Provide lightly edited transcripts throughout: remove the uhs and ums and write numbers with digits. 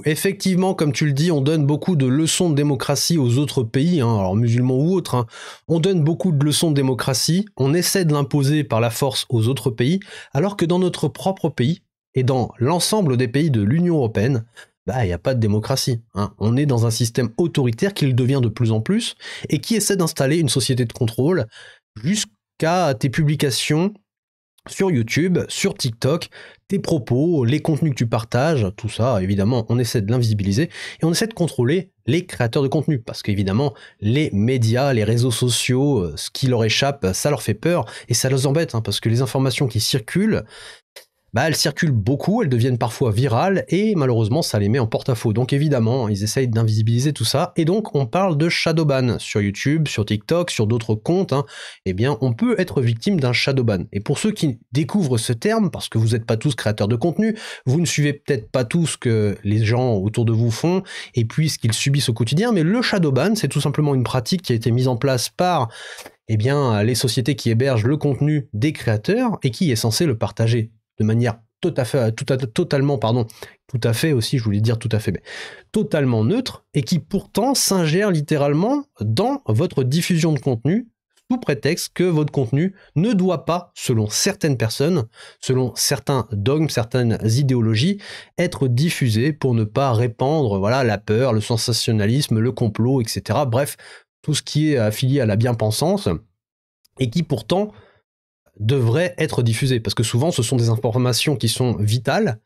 Effectivement, comme tu le dis, on donne beaucoup de leçons de démocratie aux autres pays, hein, alors musulmans ou autres. Hein. On donne beaucoup de leçons de démocratie, on essaie de l'imposer par la force aux autres pays, alors que dans notre propre pays et dans l'ensemble des pays de l'Union européenne, bah, il n'y a pas de démocratie. Hein. On est dans un système autoritaire qui le devient de plus en plus et qui essaie d'installer une société de contrôle jusqu'à tes publications sur YouTube, sur TikTok, tes propos, les contenus que tu partages, tout ça, évidemment, on essaie de l'invisibiliser et on essaie de contrôler les créateurs de contenu parce qu'évidemment, les médias, les réseaux sociaux, ce qui leur échappe, ça leur fait peur et ça les embête hein, parce que les informations qui circulent, bah, elles circulent beaucoup, elles deviennent parfois virales et malheureusement ça les met en porte-à-faux. Donc évidemment, ils essayent d'invisibiliser tout ça et donc on parle de shadowban sur YouTube, sur TikTok, sur d'autres comptes. Hein, eh bien, on peut être victime d'un shadowban. Et pour ceux qui découvrent ce terme, parce que vous n'êtes pas tous créateurs de contenu, vous ne suivez peut-être pas tout ce que les gens autour de vous font et puis ce qu'ils subissent au quotidien, mais le shadowban, c'est tout simplement une pratique qui a été mise en place par eh bien, les sociétés qui hébergent le contenu des créateurs et qui est censé le partager de manière totalement, tout à fait aussi, je voulais dire tout à fait, mais totalement neutre, et qui pourtant s'ingère littéralement dans votre diffusion de contenu, sous prétexte que votre contenu ne doit pas, selon certaines personnes, selon certains dogmes, certaines idéologies, être diffusé pour ne pas répandre voilà, la peur, le sensationnalisme, le complot, etc. Bref, tout ce qui est affilié à la bien-pensance, et qui pourtant devrait être diffusé, parce que souvent ce sont des informations qui sont vitales,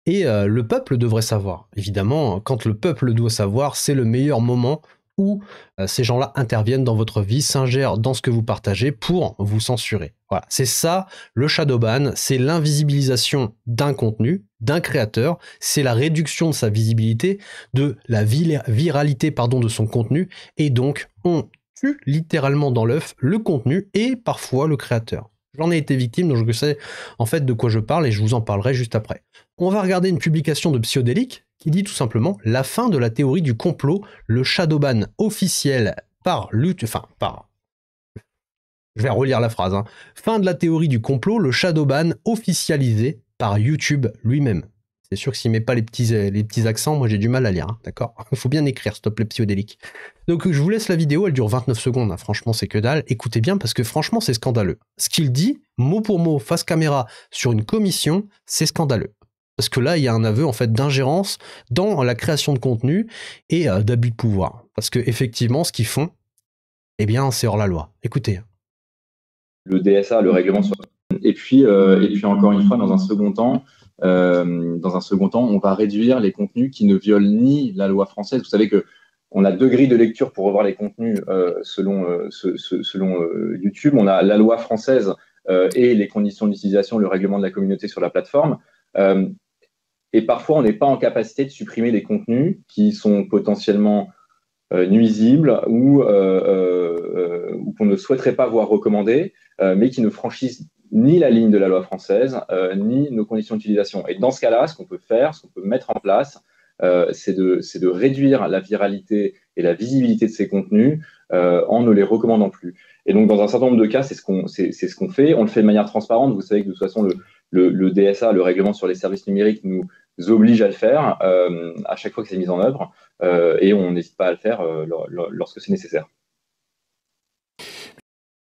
et le peuple devrait savoir. Évidemment, quand le peuple doit savoir, c'est le meilleur moment où ces gens-là interviennent dans votre vie, s'ingèrent dans ce que vous partagez pour vous censurer. Voilà, c'est ça le shadowban, c'est l'invisibilisation d'un contenu, d'un créateur, c'est la réduction de sa visibilité, de la viralité de son contenu, et donc on tue littéralement dans l'œuf le contenu et parfois le créateur. J'en ai été victime, donc je sais en fait de quoi je parle et je vous en parlerai juste après. On va regarder une publication de Psyodélique qui dit tout simplement « La fin de la théorie du complot, le shadowban officiel par lutte... » Enfin, par... Je vais relire la phrase. Hein. Fin de la théorie du complot, le shadowban officialisé par YouTube lui-même. C'est sûr que s'il met pas les petits accents, moi j'ai du mal à lire, hein, d'accord. Il faut bien écrire, stop les Psyodéliques. Donc je vous laisse la vidéo, elle dure 29 secondes, hein, franchement c'est que dalle. Écoutez bien parce que franchement c'est scandaleux. Ce qu'il dit, mot pour mot, face caméra, sur une commission, c'est scandaleux. Parce que là, il y a un aveu en fait d'ingérence dans la création de contenu et d'abus de pouvoir. Parce que effectivement, ce qu'ils font, eh bien, c'est hors la loi. Écoutez. Le DSA, le règlement sur... Et puis encore une fois, dans un second temps, on va réduire les contenus qui ne violent ni la loi française. Vous savez que on a deux grilles de lecture pour revoir les contenus selon YouTube. On a la loi française et les conditions d'utilisation, le règlement de la communauté sur la plateforme. Et parfois, on n'est pas en capacité de supprimer des contenus qui sont potentiellement nuisibles ou qu'on ne souhaiterait pas voir recommandés, mais qui ne franchissent ni la ligne de la loi française, ni nos conditions d'utilisation. Et dans ce cas-là, ce qu'on peut faire, ce qu'on peut mettre en place, c'est de réduire la viralité et la visibilité de ces contenus en ne les recommandant plus. Et donc, dans un certain nombre de cas, c'est ce qu'on fait. On le fait de manière transparente. Vous savez que de toute façon, le DSA, le règlement sur les services numériques, nous oblige à le faire à chaque fois que c'est mis en œuvre et on n'hésite pas à le faire lorsque c'est nécessaire.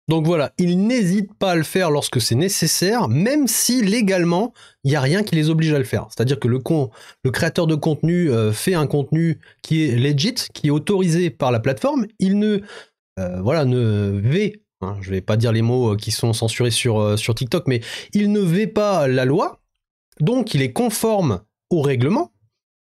Donc voilà, ils n'hésitent pas à le faire lorsque c'est nécessaire, même si légalement, il n'y a rien qui les oblige à le faire. C'est-à-dire que le créateur de contenu fait un contenu qui est legit, qui est autorisé par la plateforme, il ne je vais pas dire les mots qui sont censurés sur TikTok, mais il ne vêt pas la loi, donc il est conforme au règlement,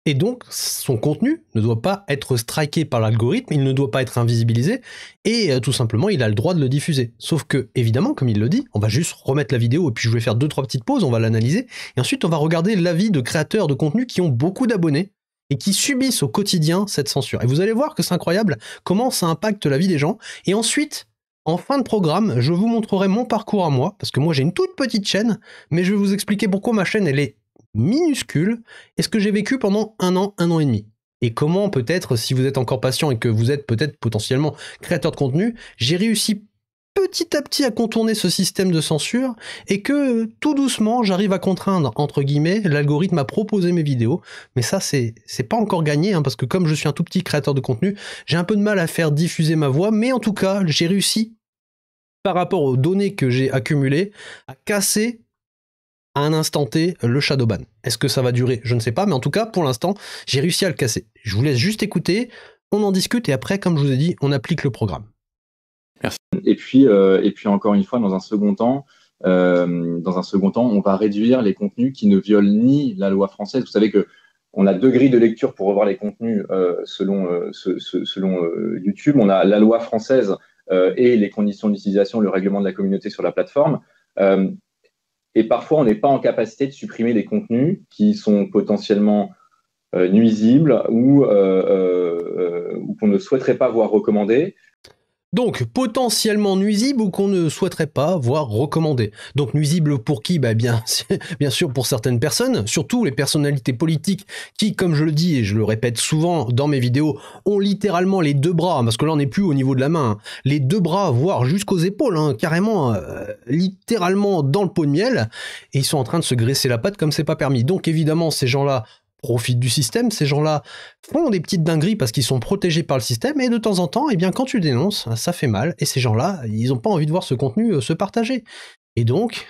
et donc son contenu ne doit pas être striké par l'algorithme, il ne doit pas être invisibilisé, et tout simplement il a le droit de le diffuser. Sauf que, évidemment, comme il le dit, on va juste remettre la vidéo, et puis je vais faire 2-3 petites pauses, on va l'analyser, et ensuite on va regarder l'avis de créateurs de contenu qui ont beaucoup d'abonnés, et qui subissent au quotidien cette censure. Et vous allez voir que c'est incroyable comment ça impacte la vie des gens, et ensuite... En fin de programme, je vous montrerai mon parcours à moi, parce que moi j'ai une toute petite chaîne, mais je vais vous expliquer pourquoi ma chaîne elle est minuscule, et ce que j'ai vécu pendant un an et demi. Et comment peut-être, si vous êtes encore patient et que vous êtes peut-être potentiellement créateur de contenu, j'ai réussi petit à petit à contourner ce système de censure et que tout doucement j'arrive à contraindre entre guillemets l'algorithme à proposer mes vidéos. Mais ça c'est pas encore gagné parce que comme je suis un tout petit créateur de contenu, j'ai un peu de mal à faire diffuser ma voix, mais en tout cas j'ai réussi par rapport aux données que j'ai accumulées à casser à un instant T le shadowban. Est-ce que ça va durer? Je ne sais pas, mais en tout cas pour l'instant j'ai réussi à le casser. Je vous laisse juste écouter, on en discute et après comme je vous ai dit on applique le programme. Merci. Et puis encore une fois, dans un second temps, on va réduire les contenus qui ne violent ni la loi française. Vous savez que on a 2 grilles de lecture pour revoir les contenus selon YouTube. On a la loi française et les conditions d'utilisation, le règlement de la communauté sur la plateforme. Et parfois, on n'est pas en capacité de supprimer des contenus qui sont potentiellement nuisibles ou qu'on ne souhaiterait pas voir recommandés. Donc, potentiellement nuisible ou qu'on ne souhaiterait pas voir recommandé. Donc, nuisible pour qui? Bien sûr pour certaines personnes, surtout les personnalités politiques qui, comme je le dis et je le répète souvent dans mes vidéos, ont littéralement les 2 bras, parce que là on n'est plus au niveau de la main, les 2 bras, voire jusqu'aux épaules, carrément, littéralement dans le pot de miel, et ils sont en train de se graisser la patte comme c'est pas permis. Donc évidemment, ces gens-là profitent du système, ces gens-là font des petites dingueries parce qu'ils sont protégés par le système, et de temps en temps, quand tu dénonces, ça fait mal, et ces gens-là, ils n'ont pas envie de voir ce contenu se partager. Et donc,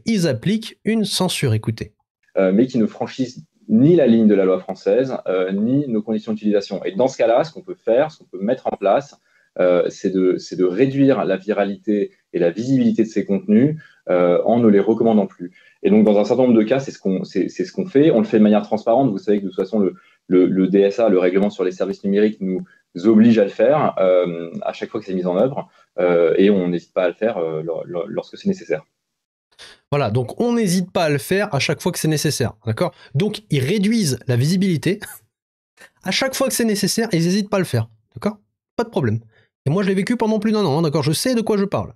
ils appliquent une censure, écoutez. Mais qui ne franchissent ni la ligne de la loi française, ni nos conditions d'utilisation. Et dans ce cas-là, ce qu'on peut faire, ce qu'on peut mettre en place, c'est de réduire la viralité et la visibilité de ces contenus en ne les recommandant plus. Et donc, dans un certain nombre de cas, c'est ce qu'on fait. On le fait de manière transparente. Vous savez que de toute façon, le DSA, le règlement sur les services numériques, nous oblige à le faire à chaque fois que c'est mis en œuvre. Et on n'hésite pas à le faire lorsque c'est nécessaire. Voilà, donc on n'hésite pas à le faire à chaque fois que c'est nécessaire, d'accord? Donc, ils réduisent la visibilité à chaque fois que c'est nécessaire et ils n'hésitent pas à le faire, d'accord? Pas de problème. Et moi, je l'ai vécu pendant plus d'1 an, d'accord? Je sais de quoi je parle.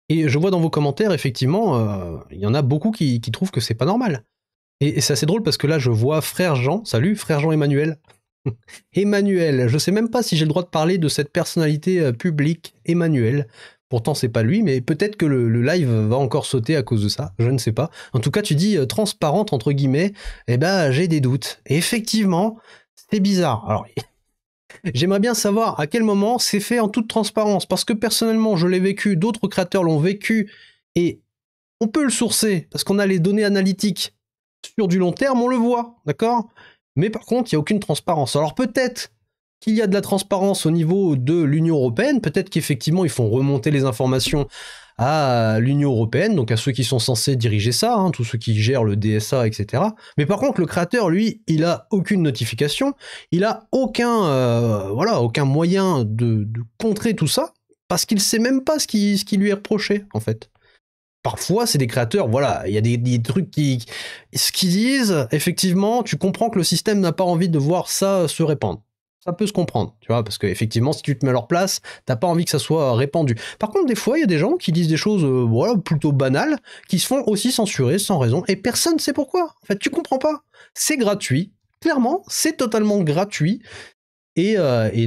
Et je vois dans vos commentaires, effectivement, il y en a beaucoup qui trouvent que c'est pas normal. Et c'est assez drôle parce que là, je vois Frère Jean, salut, Frère Jean Emmanuel. Emmanuel, je sais même pas si j'ai le droit de parler de cette personnalité publique, Emmanuel. Pourtant, c'est pas lui, mais peut-être que le live va encore sauter à cause de ça, je ne sais pas. En tout cas, tu dis transparente, entre guillemets, j'ai des doutes. Et effectivement, c'est bizarre. Alors, j'aimerais bien savoir à quel moment c'est fait en toute transparence, parce que personnellement, je l'ai vécu, d'autres créateurs l'ont vécu, et on peut le sourcer, parce qu'on a les données analytiques. Sur du long terme, on le voit, d'accord? Mais par contre, il n'y a aucune transparence. Alors peut-être qu'il y a de la transparence au niveau de l'Union européenne, peut-être qu'effectivement, ils font remonter les informations à l'Union européenne, donc à ceux qui sont censés diriger ça, tous ceux qui gèrent le DSA, etc. Mais par contre, le créateur, lui, il a aucune notification, il a aucun moyen de contrer tout ça, parce qu'il sait même pas ce qui lui est reproché, en fait. Parfois, c'est des créateurs, voilà, il y a des trucs ce qu'ils disent, effectivement, tu comprends que le système n'a pas envie de voir ça se répandre. Ça peut se comprendre, tu vois, parce qu'effectivement, si tu te mets à leur place, t'as pas envie que ça soit répandu. Par contre, des fois, il y a des gens qui disent des choses, plutôt banales, qui se font aussi censurer sans raison, et personne ne sait pourquoi. En fait, tu comprends pas. C'est gratuit. Clairement, c'est totalement gratuit. Et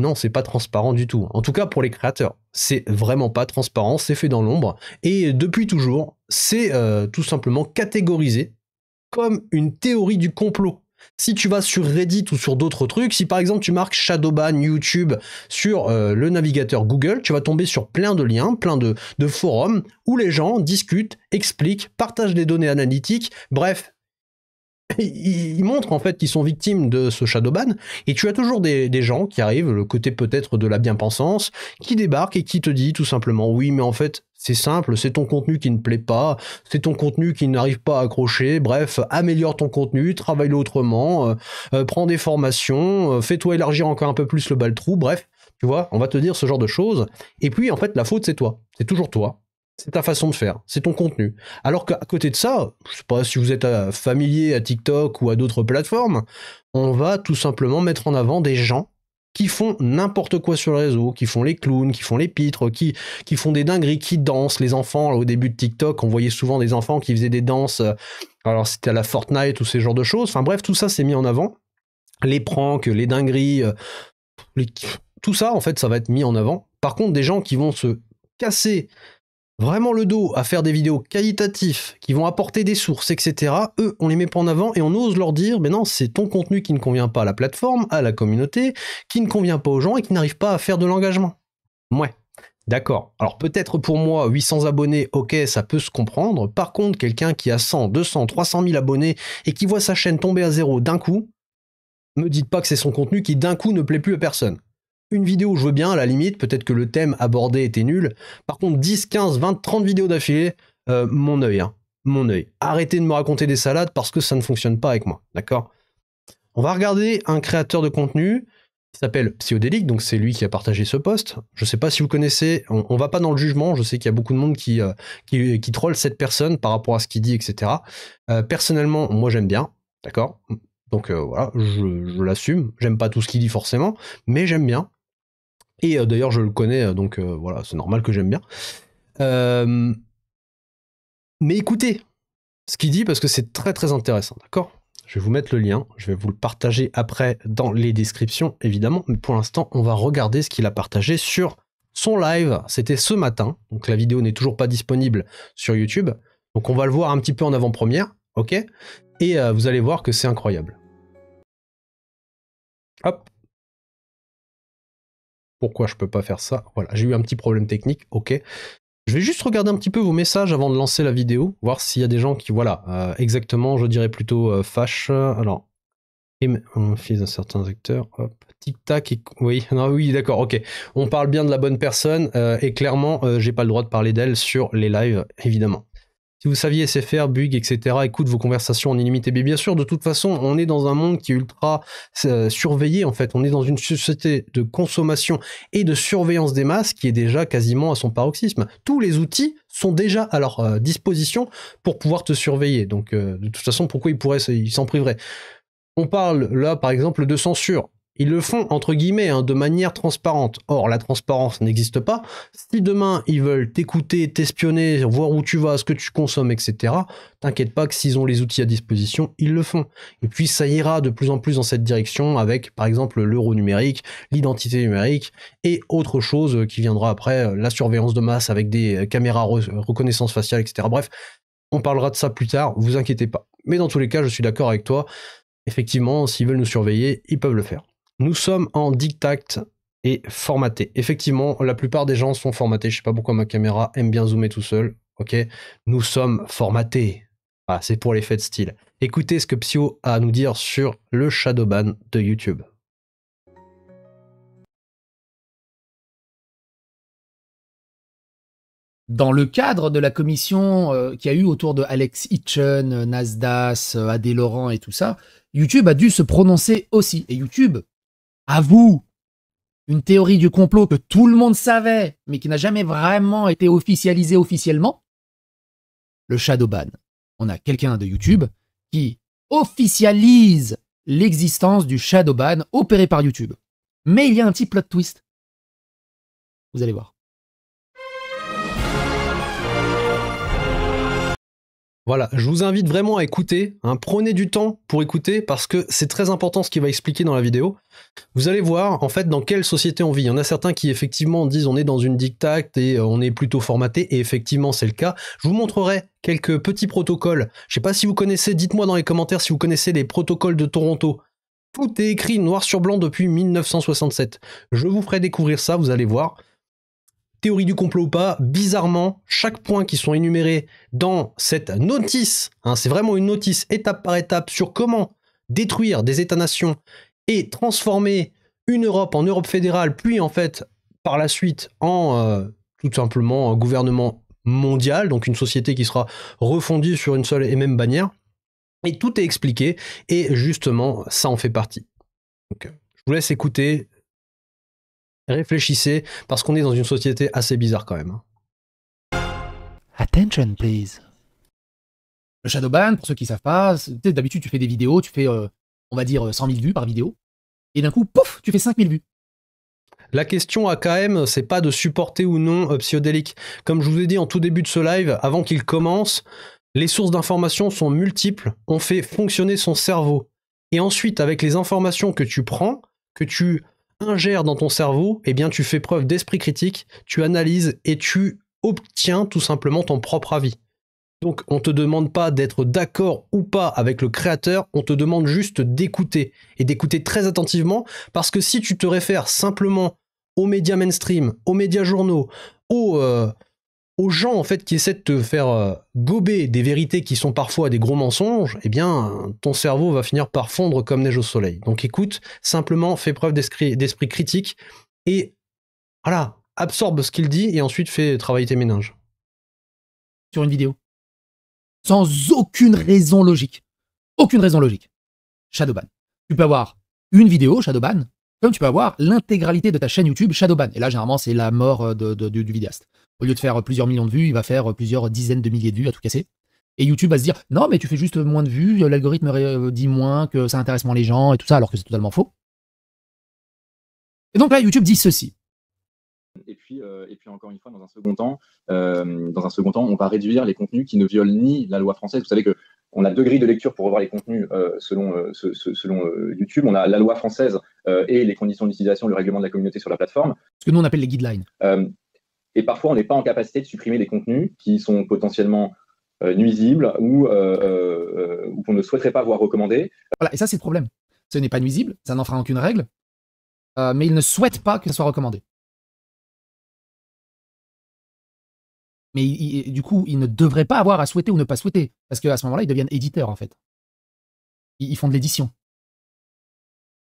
non, c'est pas transparent du tout. En tout cas, pour les créateurs, c'est vraiment pas transparent, c'est fait dans l'ombre. Et depuis toujours, c'est tout simplement catégorisé comme une théorie du complot. Si tu vas sur Reddit ou sur d'autres trucs, si par exemple tu marques Shadowban YouTube sur le navigateur Google, tu vas tomber sur plein de liens, plein de forums où les gens discutent, expliquent, partagent des données analytiques, bref. Ils montrent en fait qu'ils sont victimes de ce shadowban, et tu as toujours des gens qui arrivent, le côté peut-être de la bien-pensance, qui débarquent et qui te dit tout simplement oui, mais en fait c'est simple, c'est ton contenu qui ne plaît pas, c'est ton contenu qui n'arrive pas à accrocher, bref, améliore ton contenu, travaille-le autrement, prends des formations, fais-toi élargir encore un peu plus le bal-trou, bref, tu vois, on va te dire ce genre de choses, et puis en fait la faute c'est toi, c'est toujours toi. C'est ta façon de faire, c'est ton contenu. Alors qu'à côté de ça, je sais pas si vous êtes familier à TikTok ou à d'autres plateformes, on va tout simplement mettre en avant des gens qui font n'importe quoi sur le réseau, qui font les clowns, qui font les pitres, qui font des dingueries, qui dansent. Les enfants, là, au début de TikTok, on voyait souvent des enfants qui faisaient des danses, alors c'était à la Fortnite ou ces genres de choses. Enfin bref, tout ça c'est mis en avant. Les pranks, les dingueries, tout ça en fait ça va être mis en avant. Par contre, des gens qui vont se casser vraiment le dos à faire des vidéos qualitatives qui vont apporter des sources, etc., eux, on les met pas en avant et on ose leur dire, mais non, c'est ton contenu qui ne convient pas à la plateforme, à la communauté, qui ne convient pas aux gens et qui n'arrive pas à faire de l'engagement. Ouais, d'accord. Alors peut-être pour moi, 800 abonnés, ok, ça peut se comprendre. Par contre, quelqu'un qui a 100, 200, 300 000 abonnés et qui voit sa chaîne tomber à zéro d'un coup, me dites pas que c'est son contenu qui d'un coup ne plaît plus à personne. Une vidéo, je veux bien, à la limite, peut-être que le thème abordé était nul. Par contre, 10, 15, 20, 30 vidéos d'affilée, mon œil, hein, mon œil. Arrêtez de me raconter des salades parce que ça ne fonctionne pas avec moi, d'accord? On va regarder un créateur de contenu qui s'appelle Psyodélique, donc c'est lui qui a partagé ce post. Je sais pas si vous connaissez, on va pas dans le jugement, je sais qu'il y a beaucoup de monde qui troll cette personne par rapport à ce qu'il dit, etc. Personnellement, moi j'aime bien, d'accord? Donc voilà, je l'assume, j'aime pas tout ce qu'il dit forcément, mais j'aime bien. Et d'ailleurs, je le connais, donc voilà, c'est normal que j'aime bien. Mais écoutez ce qu'il dit parce que c'est très très intéressant, d'accord? Je vais vous mettre le lien, je vais vous le partager après dans les descriptions, évidemment. Mais pour l'instant, on va regarder ce qu'il a partagé sur son live. C'était ce matin, donc la vidéo n'est toujours pas disponible sur YouTube. Donc on va le voir un petit peu en avant-première, ok? Et vous allez voir que c'est incroyable. Hop. Pourquoi je peux pas faire ça? Voilà, j'ai eu un petit problème technique, ok. Je vais juste regarder un petit peu vos messages avant de lancer la vidéo, voir s'il y a des gens qui, voilà, exactement, je dirais plutôt fâche. Alors, fils d'un certain acteur, hop, tic-tac, oui, non, oui, d'accord, ok. On parle bien de la bonne personne, et clairement, j'ai pas le droit de parler d'elle sur les lives, évidemment. Si vous saviez SFR, bug, etc., écoute vos conversations en illimité. Mais bien sûr, de toute façon, on est dans un monde qui est ultra surveillé, en fait. On est dans une société de consommation et de surveillance des masses qui est déjà quasiment à son paroxysme. Tous les outils sont déjà à leur disposition pour pouvoir te surveiller. Donc, de toute façon, pourquoi ils s'en priveraient? On parle là, par exemple, de censure. Ils le font, entre guillemets, hein, de manière transparente. Or, la transparence n'existe pas. Si demain, ils veulent t'écouter, t'espionner, voir où tu vas, ce que tu consommes, etc., t'inquiète pas que s'ils ont les outils à disposition, ils le font. Et puis, ça ira de plus en plus dans cette direction avec, par exemple, l'euro numérique, l'identité numérique et autre chose qui viendra après, la surveillance de masse avec des caméras reconnaissance faciale, etc. Bref, on parlera de ça plus tard, vous inquiétez pas. Mais dans tous les cas, je suis d'accord avec toi. Effectivement, s'ils veulent nous surveiller, ils peuvent le faire. Nous sommes en dictate et formaté. Effectivement, la plupart des gens sont formatés. Je sais pas pourquoi ma caméra aime bien zoomer tout seul. Ok, nous sommes formatés. Voilà, c'est pour l'effet de style. Écoutez ce que Psyo a à nous dire sur le shadowban de YouTube. Dans le cadre de la commission qu'il y a eu autour de Alex Hitchen, Nasdaq, Adé Laurent et tout ça, YouTube a dû se prononcer aussi. Et YouTube avoue une théorie du complot que tout le monde savait, mais qui n'a jamais vraiment été officialisée officiellement. Le shadowban. On a quelqu'un de YouTube qui officialise l'existence du shadowban opéré par YouTube. Mais il y a un petit plot twist. Vous allez voir. Voilà, je vous invite vraiment à écouter, hein, prenez du temps pour écouter parce que c'est très important ce qu'il va expliquer dans la vidéo. Vous allez voir en fait dans quelle société on vit. Il y en a certains qui effectivement disent on est dans une dictate et on est plutôt formaté et effectivement c'est le cas. Je vous montrerai quelques petits protocoles. Je sais pas si vous connaissez, dites-moi dans les commentaires si vous connaissez les protocoles de Toronto. Tout est écrit noir sur blanc depuis 1967. Je vous ferai découvrir ça, vous allez voir. Théorie du complot ou pas, bizarrement, chaque point qui sont énumérés dans cette notice, hein, c'est vraiment une notice étape par étape sur comment détruire des États-nations et transformer une Europe en Europe fédérale, puis en fait, par la suite, en tout simplement un gouvernement mondial, donc une société qui sera refondue sur une seule et même bannière. Et tout est expliqué, et justement, ça en fait partie. Donc, je vous laisse écouter. Réfléchissez, parce qu'on est dans une société assez bizarre quand même. Attention, please. Le shadowban, pour ceux qui ne savent pas, d'habitude tu fais des vidéos, tu fais, on va dire, 100 000 vues par vidéo, et d'un coup, pouf, tu fais 5 000 vues. La question à KM, c'est pas de supporter ou non Psyodélique. Comme je vous ai dit en tout début de ce live, avant qu'il commence, les sources d'informations sont multiples, on fait fonctionner son cerveau. Et ensuite, avec les informations que tu prends, que tu ingère dans ton cerveau, eh bien tu fais preuve d'esprit critique, tu analyses et tu obtiens tout simplement ton propre avis. Donc on ne te demande pas d'être d'accord ou pas avec le créateur, on te demande juste d'écouter, et d'écouter très attentivement, parce que si tu te réfères simplement aux médias mainstream, aux médias journaux, aux gens en fait qui essaient de te faire gober des vérités qui sont parfois des gros mensonges, eh bien ton cerveau va finir par fondre comme neige au soleil. Donc écoute, simplement fais preuve d'esprit critique et voilà, absorbe ce qu'il dit et ensuite fais travailler tes méninges. Sur une vidéo. Sans aucune raison logique. Aucune raison logique. Shadowban. Tu peux avoir une vidéo Shadowban, comme tu peux avoir l'intégralité de ta chaîne YouTube Shadowban. Et là, généralement, c'est la mort du vidéaste. Au lieu de faire plusieurs millions de vues, il va faire plusieurs dizaines de milliers de vues à tout casser. Et YouTube va se dire, non, mais tu fais juste moins de vues, l'algorithme dit moins, que ça intéresse moins les gens, et tout ça, alors que c'est totalement faux. Et donc là, YouTube dit ceci. Et puis encore une fois, dans un second temps, on va réduire les contenus qui ne violent ni la loi française. Vous savez que on a deux grilles de lecture pour revoir les contenus selon YouTube. On a la loi française et les conditions d'utilisation, le règlement de la communauté sur la plateforme. Ce que nous on appelle les guidelines. Et parfois, on n'est pas en capacité de supprimer des contenus qui sont potentiellement nuisibles ou qu'on ne souhaiterait pas voir recommandés. Voilà, et ça c'est le problème. Ce n'est pas nuisible, ça n'enfreint aucune règle, mais il ne souhaite pas que ça soit recommandé. Mais du coup, ils ne devraient pas avoir à souhaiter ou ne pas souhaiter. Parce qu'à ce moment-là, ils deviennent éditeurs, en fait. Ils font de l'édition.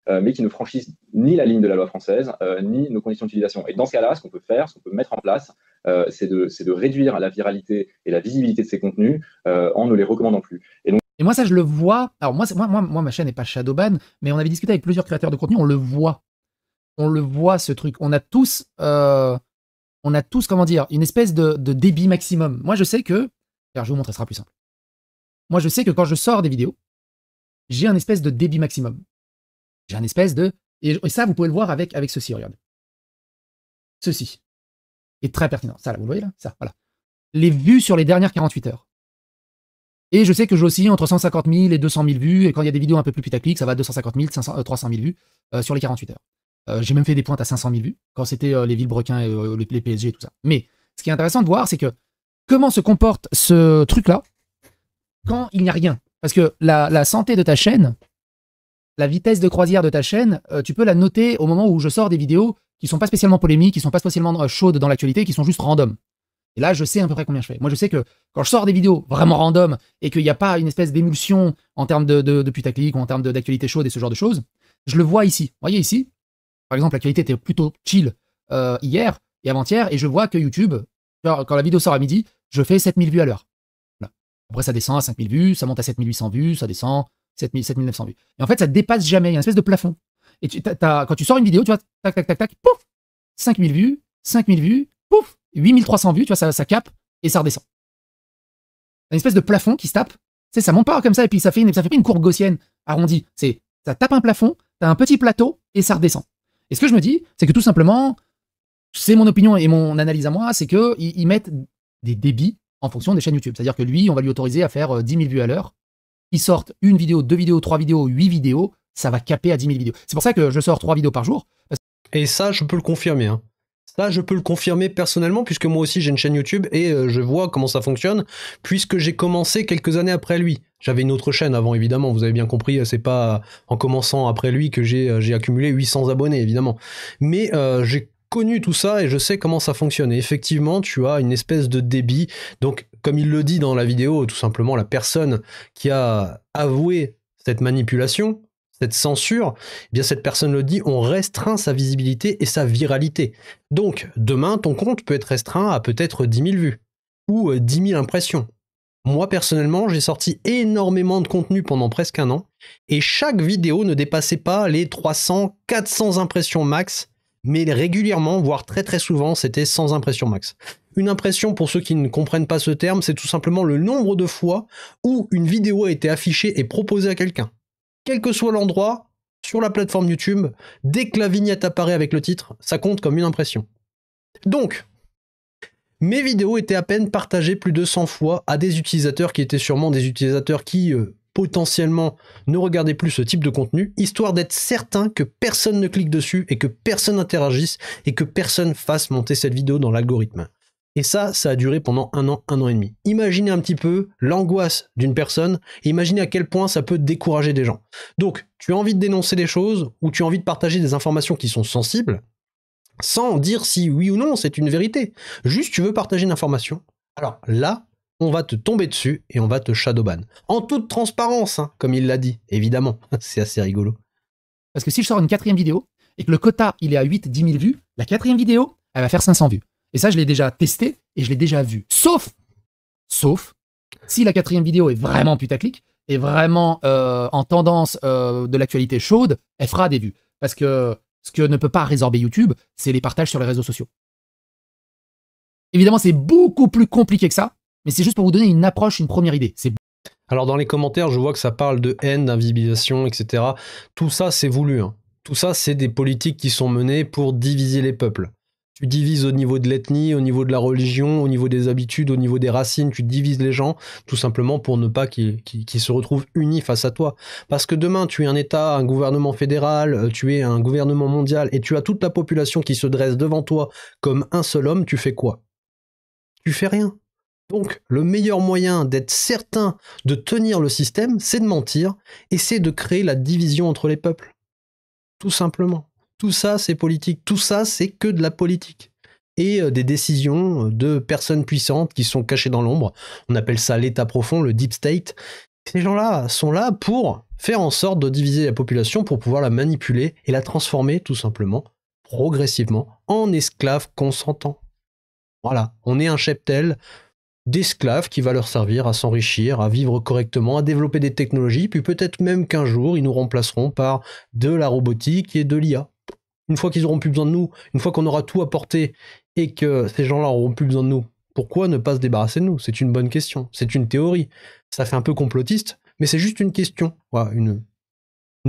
Mais qui ne franchissent ni la ligne de la loi française, ni nos conditions d'utilisation. Et dans ce cas-là, ce qu'on peut faire, ce qu'on peut mettre en place, c'est de réduire la viralité et la visibilité de ces contenus en ne les recommandant plus. Et moi, ça, je le vois. Alors, moi, ma chaîne n'est pas Shadowban, mais on avait discuté avec plusieurs créateurs de contenu, on le voit. On le voit, ce truc. On a tous, comment dire, une espèce de débit maximum. Moi, je sais que... Alors, je vais vous montrer, ce sera plus simple. Moi, je sais que quand je sors des vidéos, j'ai un espèce de débit maximum. J'ai un espèce de... Et ça, vous pouvez le voir avec ceci, regarde. Ceci. Est très pertinent. Ça, là, vous le voyez là? Ça, voilà. Les vues sur les dernières 48 heures. Et je sais que j'oscille entre 150 000 et 200 000 vues, et quand il y a des vidéos un peu plus putaclic, ça va à 250 000, 300 000 vues sur les 48 heures. J'ai même fait des pointes à 500 000 vues, quand c'était les Villebrequin et les PSG et tout ça. Mais ce qui est intéressant de voir, c'est que comment se comporte ce truc-là quand il n'y a rien. Parce que la santé de ta chaîne, la vitesse de croisière de ta chaîne, tu peux la noter au moment où je sors des vidéos qui sont pas spécialement polémiques, qui sont pas spécialement chaudes dans l'actualité, qui sont juste random. Et là, je sais à peu près combien je fais. Moi, je sais que quand je sors des vidéos vraiment random et qu'il n'y a pas une espèce d'émulsion en termes de putaclic ou en termes d'actualité chaude et ce genre de choses, je le vois ici. Vous voyez ici, par exemple, l'actualité était plutôt chill hier et avant-hier, et je vois que YouTube, quand la vidéo sort à midi, je fais 7000 vues à l'heure. Voilà. Après, ça descend à 5000 vues, ça monte à 7800 vues, ça descend 7900 vues. Et en fait, ça ne dépasse jamais. Il y a une espèce de plafond. Et quand tu sors une vidéo, tu vois, tac, tac, tac, tac, pouf, 5000 vues, pouf, 8300 vues, tu vois, ça cape et ça redescend. Une espèce de plafond qui se tape. Tu sais, ça monte pas comme ça et puis ça fait pas une courbe gaussienne arrondie. Ça tape un plafond, t'as un petit plateau et ça redescend. Et ce que je me dis, c'est que tout simplement, c'est mon opinion et mon analyse à moi, c'est qu'ils mettent des débits en fonction des chaînes YouTube. C'est-à-dire que lui, on va lui autoriser à faire 10 000 vues à l'heure. Ils sortent une vidéo, 2 vidéos, 3 vidéos, 8 vidéos, ça va caper à 10 000 vidéos. C'est pour ça que je sors 3 vidéos par jour. Et ça, je peux le confirmer. Hein. Ça, je peux le confirmer personnellement, puisque moi aussi j'ai une chaîne YouTube et je vois comment ça fonctionne, puisque j'ai commencé quelques années après lui. J'avais une autre chaîne avant, évidemment, vous avez bien compris, c'est pas en commençant après lui que j'ai accumulé 800 abonnés, évidemment. Mais j'ai connu tout ça et je sais comment ça fonctionne. Et effectivement, tu as une espèce de débit. Donc, comme il le dit dans la vidéo, tout simplement, la personne qui a avoué cette manipulation, cette censure, eh bien cette personne le dit, on restreint sa visibilité et sa viralité. Donc, demain, ton compte peut être restreint à peut-être 10 000 vues ou 10 000 impressions. Moi, personnellement, j'ai sorti énormément de contenu pendant presque un an et chaque vidéo ne dépassait pas les 300, 400 impressions max, mais régulièrement, voire très très souvent, c'était 100 impressions max. Une impression, pour ceux qui ne comprennent pas ce terme, c'est tout simplement le nombre de fois où une vidéo a été affichée et proposée à quelqu'un. Quel que soit l'endroit, sur la plateforme YouTube, dès que la vignette apparaît avec le titre, ça compte comme une impression. Donc, mes vidéos étaient à peine partagées plus de 100 fois à des utilisateurs qui étaient sûrement des utilisateurs qui potentiellement ne regardez plus ce type de contenu, histoire d'être certain que personne ne clique dessus et que personne interagisse et que personne fasse monter cette vidéo dans l'algorithme. Et ça a duré pendant 1 an et demi. Imaginez un petit peu l'angoisse d'une personne, et imaginez à quel point ça peut décourager des gens. Donc, tu as envie de dénoncer des choses, ou tu as envie de partager des informations qui sont sensibles, sans dire si oui ou non c'est une vérité. Juste, tu veux partager une information. Alors là, on va te tomber dessus et on va te shadowban. En toute transparence, hein, comme il l'a dit, évidemment. C'est assez rigolo. Parce que si je sors une 4e vidéo, et que le quota, il est à 8-10 000 vues, la 4e vidéo, elle va faire 500 vues. Et ça, je l'ai déjà testé et je l'ai déjà vu. Sauf, si la 4e vidéo est vraiment putaclic, est vraiment en tendance de l'actualité chaude, elle fera des vues. Parce que ce que ne peut pas résorber YouTube, c'est les partages sur les réseaux sociaux. Évidemment, c'est beaucoup plus compliqué que ça, mais c'est juste pour vous donner une approche, une première idée. Alors dans les commentaires, je vois que ça parle de haine, d'invisibilisation, etc. Tout ça, c'est voulu. Hein. Tout ça, c'est des politiques qui sont menées pour diviser les peuples. Tu divises au niveau de l'ethnie, au niveau de la religion, au niveau des habitudes, au niveau des racines, tu divises les gens, tout simplement pour ne pas qu'ils se retrouvent unis face à toi. Parce que demain, tu es un État, un gouvernement fédéral, tu es un gouvernement mondial, et tu as toute la population qui se dresse devant toi comme un seul homme, tu fais quoi? Tu fais rien. Donc, le meilleur moyen d'être certain de tenir le système, c'est de mentir, et c'est de créer la division entre les peuples. Tout simplement. Tout ça, c'est politique. Tout ça, c'est que de la politique. Et des décisions de personnes puissantes qui sont cachées dans l'ombre. On appelle ça l'état profond, le deep state. Ces gens-là sont là pour faire en sorte de diviser la population pour pouvoir la manipuler et la transformer, tout simplement, progressivement, en esclaves consentants. Voilà, on est un cheptel d'esclaves qui va leur servir à s'enrichir, à vivre correctement, à développer des technologies, puis peut-être même qu'un jour, ils nous remplaceront par de la robotique et de l'IA. Une fois qu'ils auront plus besoin de nous, une fois qu'on aura tout apporté et que ces gens-là auront plus besoin de nous, pourquoi ne pas se débarrasser de nous? C'est une bonne question, c'est une théorie. Ça fait un peu complotiste, mais c'est juste une question, voilà, une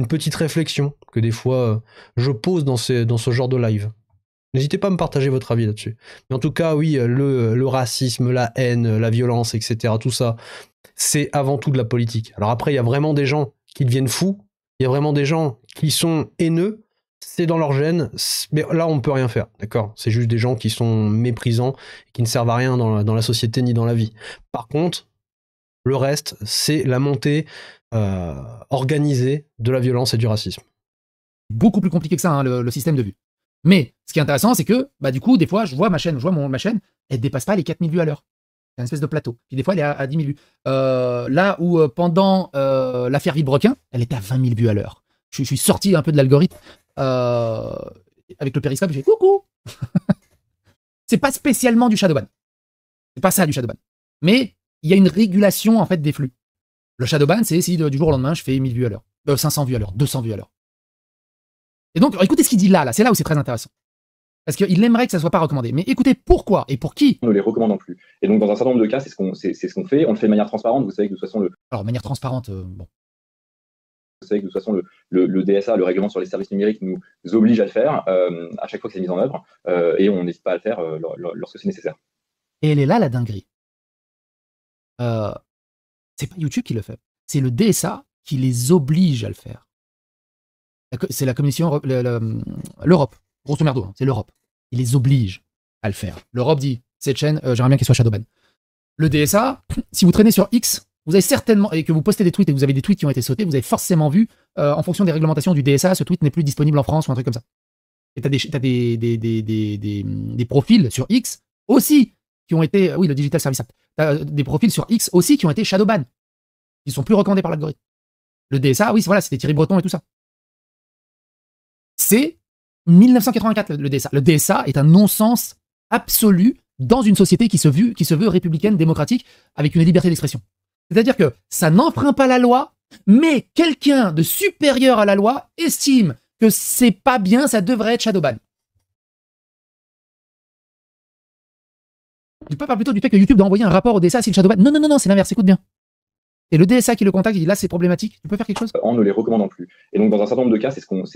petite réflexion que des fois je pose dans ce genre de live. N'hésitez pas à me partager votre avis là-dessus. Mais en tout cas, oui, le racisme, la haine, la violence, etc., tout ça, c'est avant tout de la politique. Alors après, il y a vraiment des gens qui deviennent fous, il y a vraiment des gens qui sont haineux, c'est dans leur gène, mais là, on ne peut rien faire, d'accord? C'est juste des gens qui sont méprisants, qui ne servent à rien dans la société ni dans la vie. Par contre, le reste, c'est la montée organisée de la violence et du racisme. Beaucoup plus compliqué que ça, hein, le système de vue. Mais ce qui est intéressant, c'est que, bah, du coup, des fois, je vois ma chaîne, elle ne dépasse pas les 4000 vues à l'heure. C'est une espèce de plateau. Puis des fois, elle est à 10 000 vues. Là où, pendant l'affaire Villebrequin, elle était à 20 000 vues à l'heure. Je suis sorti un peu de l'algorithme avec le périscope, j'ai fait coucou. C'est pas spécialement du shadowban. C'est pas ça du shadowban. Mais il y a une régulation, en fait, des flux. Le shadowban, c'est si du jour au lendemain, je fais 1000 vues à l'heure, 500 vues à l'heure, 200 vues à l'heure. Et donc, écoutez ce qu'il dit là, c'est là où c'est très intéressant. Parce qu'il aimerait que ça ne soit pas recommandé. Mais écoutez, pourquoi et pour qui? On ne les recommande plus. Et donc, dans un certain nombre de cas, c'est ce qu'on fait. On le fait de manière transparente. Vous savez que de toute façon, Alors, de manière transparente, bon. Vous savez que de toute façon, le DSA, le règlement sur les services numériques, nous oblige à le faire à chaque fois que c'est mis en œuvre. Et on n'hésite pas à le faire lorsque c'est nécessaire. Et elle est là, la dinguerie. C'est pas YouTube qui le fait. C'est le DSA qui les oblige à le faire. C'est la commission, l'Europe, grosso merdo, hein, c'est l'Europe. Il les oblige à le faire. L'Europe dit, cette chaîne, j'aimerais bien qu'elle soit shadowban. Le DSA, si vous traînez sur X, vous avez certainement, et que vous postez des tweets et que vous avez des tweets qui ont été sautés, vous avez forcément vu, en fonction des réglementations du DSA, ce tweet n'est plus disponible en France ou un truc comme ça. Et t'as des profils sur X aussi qui ont été, oui, le Digital Service Act, t'as des profils sur X aussi qui ont été shadowban, qui sont plus recommandés par l'algorithme. Le DSA, oui, voilà, c'était Thierry Breton et tout ça. C'est 1984 le DSA. Le DSA est un non-sens absolu dans une société qui se veut républicaine, démocratique, avec une liberté d'expression. C'est-à-dire que ça n'enfreint pas la loi, mais quelqu'un de supérieur à la loi estime que c'est pas bien, ça devrait être shadowban. Je parle plutôt du fait que YouTube doit envoyer un rapport au DSA si le shadowban. Non, c'est l'inverse, écoute bien. Et le DSA qui le contacte, il dit là c'est problématique, tu peux faire quelque chose? En ne les recommandant plus. Et donc dans un certain nombre de cas, c'est ce qu'on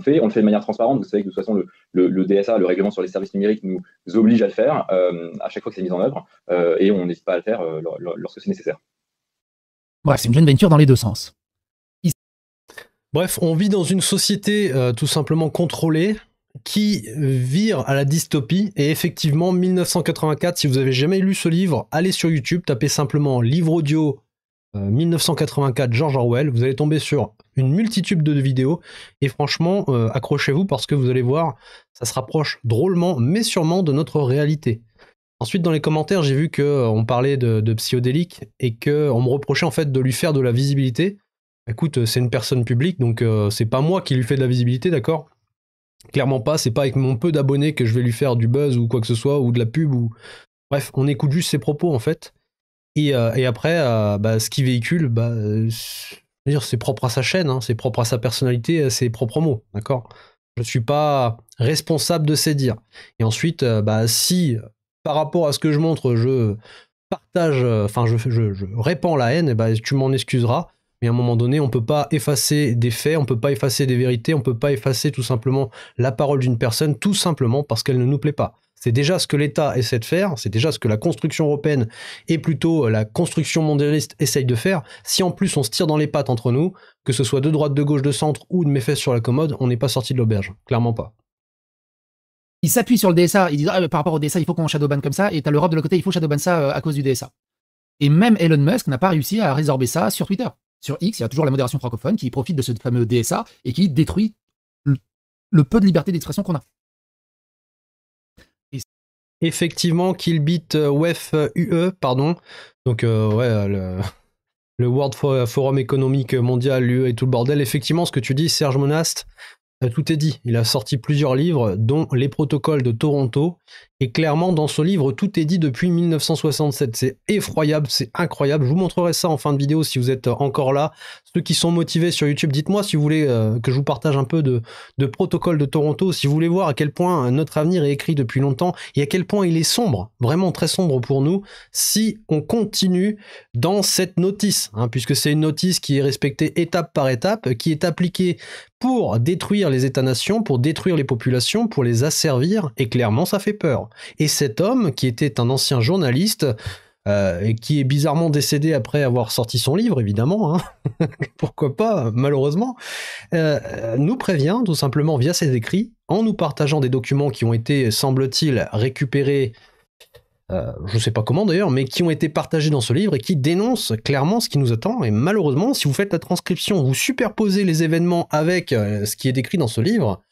fait. On le fait de manière transparente. Vous savez que de toute façon, le DSA, le règlement sur les services numériques, nous oblige à le faire à chaque fois que c'est mis en œuvre. Et on n'hésite pas à le faire lorsque c'est nécessaire. Bref, c'est une joint venture dans les deux sens. Bref, on vit dans une société tout simplement contrôlée qui vire à la dystopie. Et effectivement, 1984, si vous avez jamais lu ce livre, allez sur YouTube, tapez simplement livre audio 1984 George Orwell, vous allez tomber sur une multitude de vidéos et franchement, accrochez-vous parce que vous allez voir, ça se rapproche drôlement mais sûrement de notre réalité. Ensuite, dans les commentaires, j'ai vu qu'on parlait de psychodélique et qu'on me reprochait en fait de lui faire de la visibilité. Écoute, c'est une personne publique, donc c'est pas moi qui lui fais de la visibilité, d'accord ? Clairement pas, c'est pas avec mon peu d'abonnés que je vais lui faire du buzz ou quoi que ce soit, ou de la pub, ou... Bref, on écoute juste ses propos en fait. Et après, ce qu'il véhicule, c'est propre à sa chaîne, hein, c'est propre à sa personnalité, à ses propres mots, d'accord ? Je suis pas responsable de ses dires. Et ensuite, si par rapport à ce que je montre, je partage, je répands la haine, tu m'en excuseras. Mais à un moment donné, on peut pas effacer des faits, on peut pas effacer des vérités, on peut pas effacer tout simplement la parole d'une personne, tout simplement parce qu'elle ne nous plaît pas. C'est déjà ce que l'État essaie de faire, c'est déjà ce que la construction européenne et plutôt la construction mondialiste essaye de faire. Si en plus on se tire dans les pattes entre nous, que ce soit de droite, de gauche, de centre ou de mes fesses sur la commode, on n'est pas sorti de l'auberge. Clairement pas. Ils s'appuient sur le DSA, ils disent par rapport au DSA, il faut qu'on shadowban comme ça, et t'as l'Europe de l'autre côté, il faut shadowban ça à cause du DSA. Et même Elon Musk n'a pas réussi à résorber ça sur Twitter. Sur X, il y a toujours la modération francophone qui profite de ce fameux DSA et qui détruit le peu de liberté d'expression qu'on a. Effectivement, Killbit WEF UE, pardon. Donc, le World Forum économique mondial, l'UE et tout le bordel. Effectivement, ce que tu dis, Serge Monast, tout est dit. Il a sorti plusieurs livres, dont Les Protocoles de Toronto. Et clairement, dans ce livre, tout est dit depuis 1967. C'est effroyable, c'est incroyable. Je vous montrerai ça en fin de vidéo si vous êtes encore là. Ceux qui sont motivés sur YouTube, dites-moi si vous voulez que je vous partage un peu de Protocoles de Toronto, si vous voulez voir à quel point notre avenir est écrit depuis longtemps et à quel point il est sombre, vraiment très sombre pour nous, si on continue dans cette notice, hein, puisque c'est une notice qui est respectée étape par étape, qui est appliquée pour détruire les États-nations, pour détruire les populations, pour les asservir, et clairement ça fait peur. Et cet homme, qui était un ancien journaliste, et qui est bizarrement décédé après avoir sorti son livre, évidemment, hein, pourquoi pas, malheureusement, nous prévient tout simplement via ses écrits, en nous partageant des documents qui ont été, semble-t-il, récupérés, je sais pas comment d'ailleurs, mais qui ont été partagés dans ce livre et qui dénoncent clairement ce qui nous attend. Et malheureusement, si vous faites la transcription, vous superposez les événements avec ce qui est décrit dans ce livre,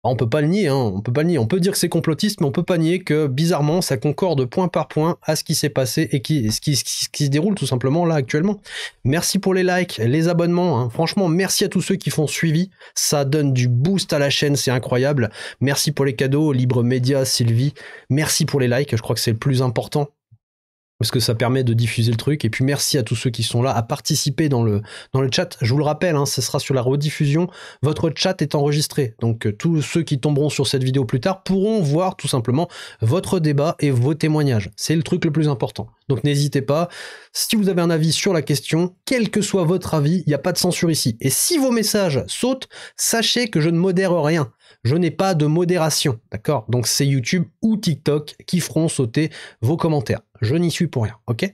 on peut pas le nier, hein, on peut pas le nier. On peut dire que c'est complotiste, mais on peut pas nier que bizarrement ça concorde point par point à ce qui s'est passé et ce qui se déroule tout simplement là actuellement. Merci pour les likes, les abonnements, hein. Franchement merci à tous ceux qui font suivi, ça donne du boost à la chaîne, c'est incroyable. Merci pour les cadeaux, Libre Média, Sylvie, merci pour les likes, je crois que c'est le plus important, parce que ça permet de diffuser le truc. Et puis merci à tous ceux qui sont là à participer dans le chat. Je vous le rappelle, hein, ce sera sur la rediffusion. Votre chat est enregistré. Donc tous ceux qui tomberont sur cette vidéo plus tard pourront voir tout simplement votre débat et vos témoignages. C'est le truc le plus important. Donc n'hésitez pas. Si vous avez un avis sur la question, quel que soit votre avis, il n'y a pas de censure ici. Et si vos messages sautent, sachez que je ne modère rien. Je n'ai pas de modération, d'accord ? Donc c'est YouTube ou TikTok qui feront sauter vos commentaires. Je n'y suis pour rien, ok ?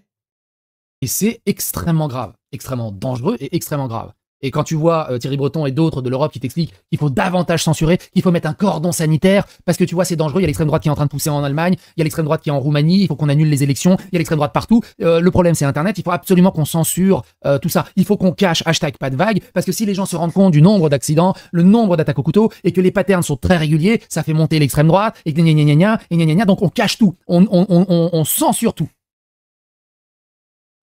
Et c'est extrêmement grave, extrêmement dangereux et extrêmement grave. Et quand tu vois Thierry Breton et d'autres de l'Europe qui t'expliquent qu'il faut davantage censurer, qu'il faut mettre un cordon sanitaire, parce que tu vois c'est dangereux, il y a l'extrême droite qui est en train de pousser en Allemagne, il y a l'extrême droite qui est en Roumanie, il faut qu'on annule les élections, il y a l'extrême droite partout, le problème c'est Internet, il faut absolument qu'on censure tout ça, il faut qu'on cache #pas de vague, parce que si les gens se rendent compte du nombre d'accidents, le nombre d'attaques au couteau, et que les patterns sont très réguliers, ça fait monter l'extrême droite, et gna gna gna gna, donc on cache tout, on censure tout.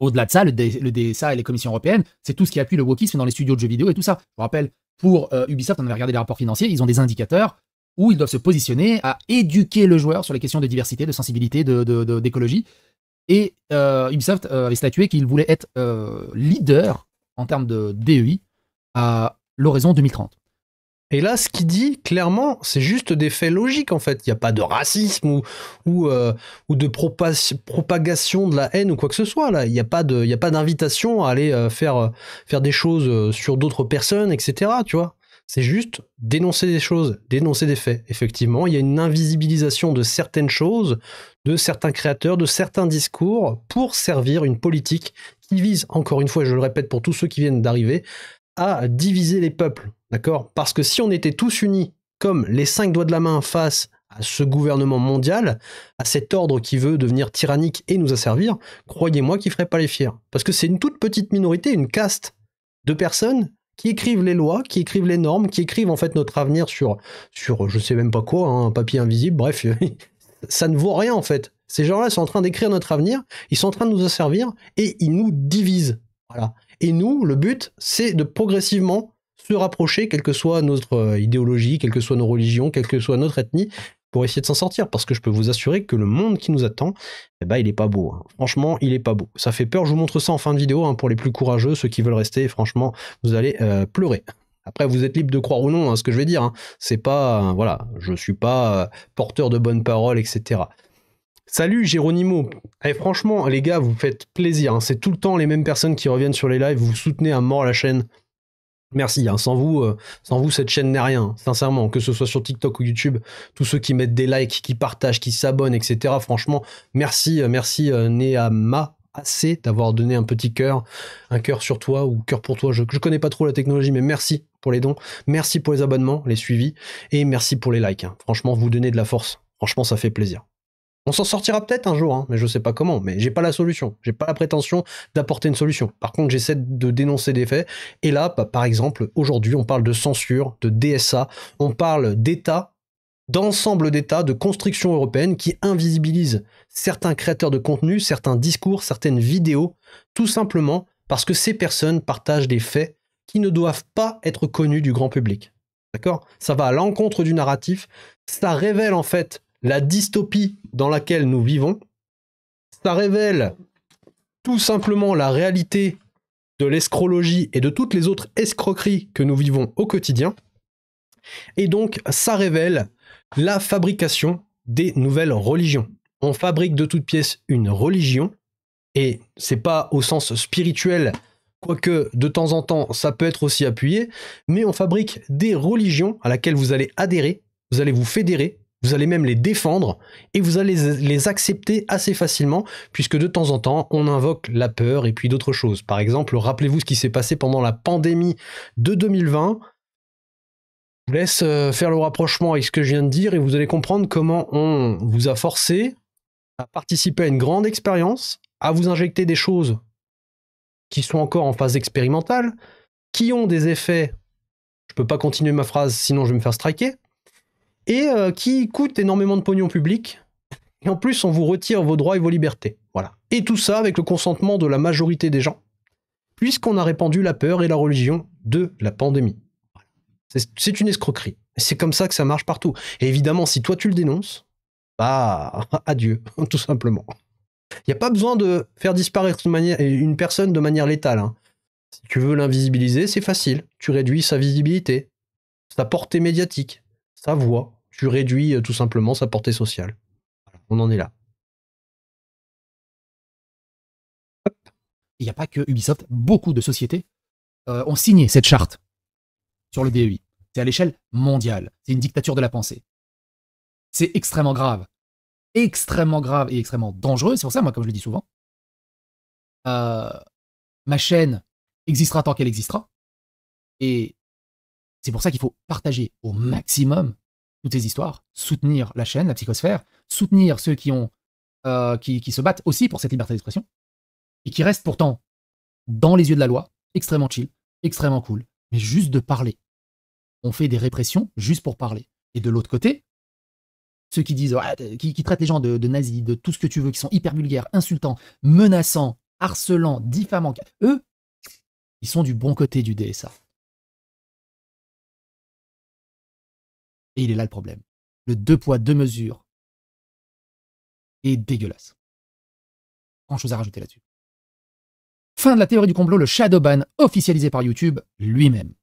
Au-delà de ça, le DSA et les commissions européennes, c'est tout ce qui appuie le wokisme dans les studios de jeux vidéo et tout ça. Je vous rappelle, pour Ubisoft, on avait regardé les rapports financiers, ils ont des indicateurs où ils doivent se positionner à éduquer le joueur sur les questions de diversité, de sensibilité, d'écologie. Et Ubisoft avait statué qu'il voulait être leader en termes de DEI à l'horizon 2030. Et là, ce qu'il dit, clairement, c'est juste des faits logiques, en fait. Il n'y a pas de racisme ou de propagation de la haine ou quoi que ce soit, là. Il n'y a pas d'invitation à aller faire des choses sur d'autres personnes, etc., tu vois. C'est juste dénoncer des choses, dénoncer des faits. Effectivement, il y a une invisibilisation de certaines choses, de certains créateurs, de certains discours pour servir une politique qui vise, encore une fois, je le répète pour tous ceux qui viennent d'arriver, à diviser les peuples, d'accord? Parce que si on était tous unis comme les 5 doigts de la main face à ce gouvernement mondial, à cet ordre qui veut devenir tyrannique et nous asservir, croyez-moi qu'il ne ferait pas les fiers. Parce que c'est une toute petite minorité, une caste de personnes qui écrivent les lois, qui écrivent les normes, qui écrivent en fait notre avenir sur je sais même pas quoi, un papier invisible, bref, ça ne vaut rien en fait. Ces gens-là sont en train d'écrire notre avenir, ils sont en train de nous asservir et ils nous divisent. Voilà. Et nous, le but, c'est de progressivement se rapprocher, quelle que soit notre idéologie, quelle que soit nos religions, quelle que soit notre ethnie, pour essayer de s'en sortir. Parce que je peux vous assurer que le monde qui nous attend, eh ben, il est pas beau. Hein. Franchement, il est pas beau. Ça fait peur, je vous montre ça en fin de vidéo, hein, pour les plus courageux, ceux qui veulent rester, franchement, vous allez pleurer. Après, vous êtes libre de croire ou non à ce que je vais dire. Hein. C'est pas, voilà, je suis pas porteur de bonnes paroles, etc. Salut Géronimo. Eh, franchement, les gars, vous faites plaisir. Hein. C'est tout le temps les mêmes personnes qui reviennent sur les lives. Vous soutenez à mort la chaîne. Merci. Hein. Sans vous, cette chaîne n'est rien. Sincèrement, que ce soit sur TikTok ou YouTube, tous ceux qui mettent des likes, qui partagent, qui s'abonnent, etc. Franchement, merci Néama assez d'avoir donné un petit cœur, un cœur sur toi ou cœur pour toi. Je connais pas trop la technologie, mais merci pour les dons, merci pour les abonnements, les suivis et merci pour les likes. Hein. Franchement, vous donnez de la force. Franchement, ça fait plaisir. On s'en sortira peut-être un jour, hein, mais je sais pas comment. Mais j'ai pas la solution. J'ai pas la prétention d'apporter une solution. Par contre, j'essaie de dénoncer des faits. Et là, par exemple, aujourd'hui, on parle de censure, de DSA, on parle d'État, d'ensemble d'États, de construction européenne qui invisibilisent certains créateurs de contenu, certains discours, certaines vidéos, tout simplement parce que ces personnes partagent des faits qui ne doivent pas être connus du grand public. D'accord ? Ça va à l'encontre du narratif. Ça révèle en fait la dystopie dans laquelle nous vivons. Ça révèle tout simplement la réalité de l'escrologie et de toutes les autres escroqueries que nous vivons au quotidien. Et donc, ça révèle la fabrication des nouvelles religions. On fabrique de toutes pièces une religion, et c'est pas au sens spirituel, quoique de temps en temps ça peut être aussi appuyé, mais on fabrique des religions à laquelle vous allez adhérer, vous allez vous fédérer, vous allez même les défendre et vous allez les accepter assez facilement puisque de temps en temps, on invoque la peur et puis d'autres choses. Par exemple, rappelez-vous ce qui s'est passé pendant la pandémie de 2020. Je vous laisse faire le rapprochement avec ce que je viens de dire et vous allez comprendre comment on vous a forcé à participer à une grande expérience, à vous injecter des choses qui sont encore en phase expérimentale, qui ont des effets, je peux pas continuer ma phrase sinon je vais me faire striker, et qui coûte énormément de pognon public, et en plus on vous retire vos droits et vos libertés. Voilà. Et tout ça avec le consentement de la majorité des gens, puisqu'on a répandu la peur et la religion de la pandémie. Voilà. C'est une escroquerie. C'est comme ça que ça marche partout. Et évidemment, si toi tu le dénonces, bah adieu, tout simplement. Il n'y a pas besoin de faire disparaître une personne de manière létale. Hein. Si tu veux l'invisibiliser, c'est facile. Tu réduis sa visibilité, sa portée médiatique, sa voix. Tu réduis tout simplement sa portée sociale. On en est là. Il n'y a pas que Ubisoft, beaucoup de sociétés ont signé cette charte sur le DEI. C'est à l'échelle mondiale. C'est une dictature de la pensée. C'est extrêmement grave et extrêmement dangereux. C'est pour ça, moi, comme je le dis souvent, ma chaîne existera tant qu'elle existera. Et c'est pour ça qu'il faut partager au maximum toutes ces histoires, soutenir la chaîne, la psychosphère, soutenir ceux qui se battent aussi pour cette liberté d'expression et qui restent pourtant dans les yeux de la loi, extrêmement chill, extrêmement cool, mais juste de parler. On fait des répressions juste pour parler. Et de l'autre côté, ceux qui disent, qui traitent les gens de nazis, de tout ce que tu veux, qui sont hyper vulgaires, insultants, menaçants, harcelants, diffamants, eux, ils sont du bon côté du DSA. Et il est là le problème. Le 2 poids, 2 mesures est dégueulasse. Grand chose à rajouter là-dessus. Fin de la théorie du complot, le Shadowban officialisé par YouTube lui-même.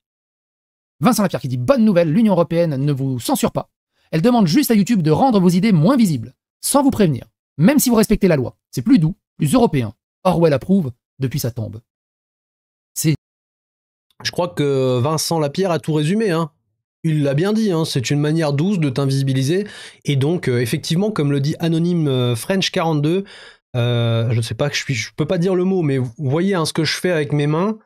Vincent Lapierre qui dit « Bonne nouvelle, l'Union européenne ne vous censure pas. Elle demande juste à YouTube de rendre vos idées moins visibles, sans vous prévenir, même si vous respectez la loi. C'est plus doux, plus européen. Orwell approuve depuis sa tombe. » Je crois que Vincent Lapierre a tout résumé, hein. Il l'a bien dit, hein, c'est une manière douce de t'invisibiliser. Et donc, effectivement, comme le dit Anonyme French 42, Je sais pas, je peux pas dire le mot, mais vous voyez hein, ce que je fais avec mes mains,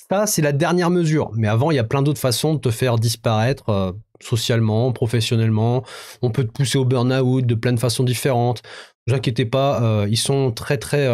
ça c'est la dernière mesure. Mais avant, il y a plein d'autres façons de te faire disparaître socialement, professionnellement. On peut te pousser au burn-out de plein de façons différentes. Ne vous inquiétez pas, ils sont très très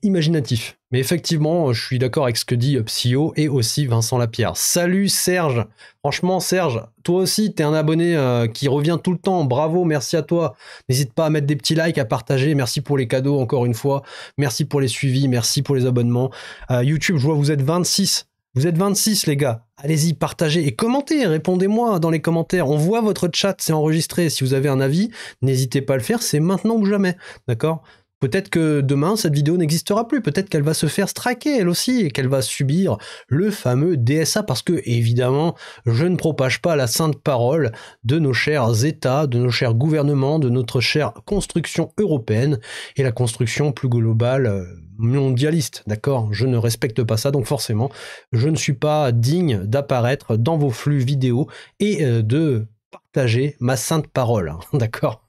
imaginatif. Mais effectivement, je suis d'accord avec ce que dit Psyo et aussi Vincent Lapierre. Salut Serge. Franchement, Serge, toi aussi, t'es un abonné qui revient tout le temps. Bravo, merci à toi. N'hésite pas à mettre des petits likes, à partager. Merci pour les cadeaux, encore une fois. Merci pour les suivis, merci pour les abonnements. YouTube, je vois, vous êtes 26. Vous êtes 26, les gars. Allez-y, partagez et commentez. Répondez-moi dans les commentaires. On voit votre chat, c'est enregistré. Si vous avez un avis, n'hésitez pas à le faire. C'est maintenant ou jamais. D'accord ? Peut-être que demain, cette vidéo n'existera plus. Peut-être qu'elle va se faire striker, elle aussi, et qu'elle va subir le fameux DSA, parce que, évidemment, je ne propage pas la sainte parole de nos chers États, de nos chers gouvernements, de notre chère construction européenne, et la construction plus globale mondialiste, d'accord ? Je ne respecte pas ça, donc forcément, je ne suis pas digne d'apparaître dans vos flux vidéo et de partager ma sainte parole, hein, d'accord ?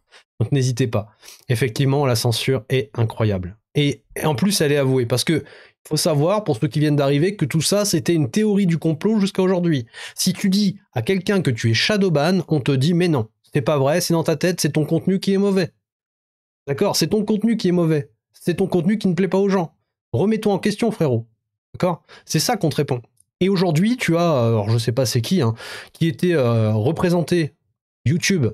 Donc n'hésitez pas. Effectivement, la censure est incroyable. Et en plus, elle est avouée. Parce que il faut savoir, pour ceux qui viennent d'arriver, que tout ça, c'était une théorie du complot jusqu'à aujourd'hui. Si tu dis à quelqu'un que tu es shadowban, on te dit mais non, c'est pas vrai, c'est dans ta tête, c'est ton contenu qui est mauvais. D'accord ? C'est ton contenu qui est mauvais. C'est ton contenu qui ne plaît pas aux gens. Remets-toi en question, frérot. D'accord ? C'est ça qu'on te répond. Et aujourd'hui, tu as, alors je sais pas c'est qui, hein, qui était représenté YouTube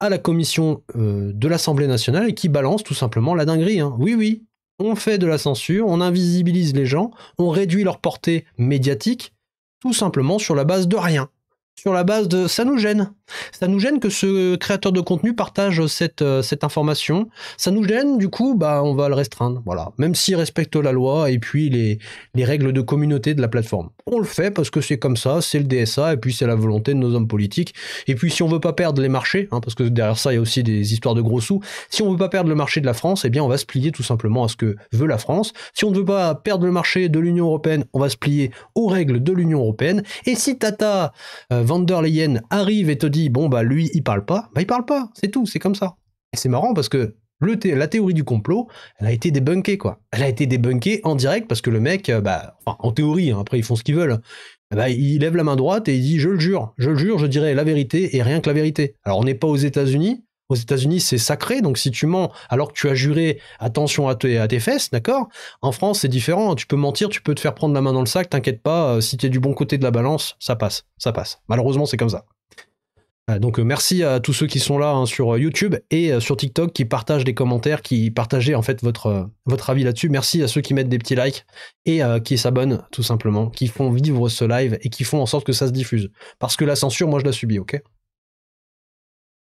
à la commission de l'Assemblée nationale et qui balance tout simplement la dinguerie. Hein. Oui, oui, on fait de la censure, on invisibilise les gens, on réduit leur portée médiatique, tout simplement sur la base de rien. Sur la base de ça nous gêne. Ça nous gêne que ce créateur de contenu partage cette information. Ça nous gêne, du coup, bah, on va le restreindre. Voilà. Même s'il respecte la loi et puis les règles de communauté de la plateforme. On le fait parce que c'est comme ça, c'est le DSA et puis c'est la volonté de nos hommes politiques. Et puis si on veut pas perdre les marchés, hein, parce que derrière ça, il y a aussi des histoires de gros sous, si on veut pas perdre le marché de la France, eh bien on va se plier tout simplement à ce que veut la France. Si on ne veut pas perdre le marché de l'Union européenne, on va se plier aux règles de l'Union européenne. Et si Tata Van der Leyen arrive et te dit bon bah lui il parle pas, c'est tout, c'est comme ça. Et c'est marrant parce que la théorie du complot, elle a été débunkée quoi. Elle a été débunkée en direct parce que le mec, enfin en théorie, hein, après ils font ce qu'ils veulent, il lève la main droite et il dit je le jure, je dirai la vérité et rien que la vérité. Alors on n'est pas aux États-Unis. Aux États-Unis, c'est sacré, donc si tu mens alors que tu as juré attention à tes fesses, d'accord ? En France, c'est différent, tu peux mentir, tu peux te faire prendre la main dans le sac, t'inquiète pas, si t'es du bon côté de la balance, ça passe. Malheureusement, c'est comme ça. Donc merci à tous ceux qui sont là hein, sur YouTube et sur TikTok qui partagent des commentaires, qui partagent en fait votre avis là-dessus. Merci à ceux qui mettent des petits likes et qui s'abonnent tout simplement, qui font vivre ce live et qui font en sorte que ça se diffuse. Parce que la censure, moi je la subis, ok ?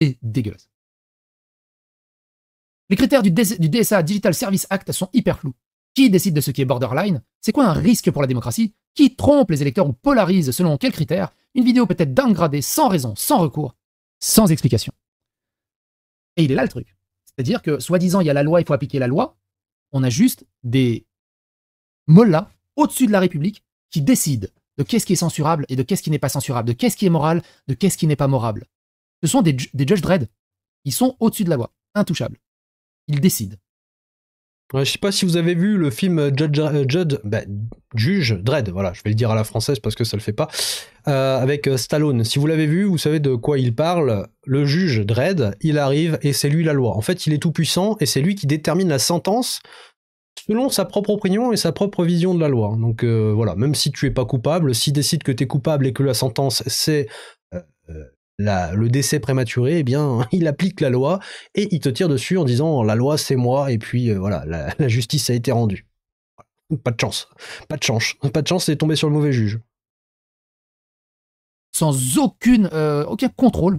C'est dégueulasse. Les critères du DSA, Digital Service Act, sont hyper flous. Qui décide de ce qui est borderline ? C'est quoi un risque pour la démocratie ? Qui trompe les électeurs ou polarise selon quels critères ? Une vidéo peut être downgradée sans raison, sans recours, sans explication. Et il est là le truc. C'est-à-dire que, soi-disant, il y a la loi, il faut appliquer la loi. On a juste des mollahs au-dessus de la République qui décident de qu'est-ce qui est censurable et de qu'est-ce qui n'est pas censurable, de qu'est-ce qui est moral, de qu'est-ce qui n'est pas morable. Ce sont des Judge Dredd. Ils sont au-dessus de la loi, intouchables. Ils décident. Ouais, je sais pas si vous avez vu le film Juge Dredd, voilà, je vais le dire à la française parce que ça le fait pas, avec Stallone. Si vous l'avez vu, vous savez de quoi il parle. Le juge Dredd, il arrive et c'est lui la loi. En fait, il est tout puissant et c'est lui qui détermine la sentence selon sa propre opinion et sa propre vision de la loi. Donc voilà, même si tu es pas coupable, s'il décide que tu es coupable et que la sentence c'est le décès prématuré, eh bien, il applique la loi et il te tire dessus en disant la loi c'est moi et puis voilà, la justice a été rendue. Pas de chance, c'est tombé sur le mauvais juge. Sans aucun contrôle,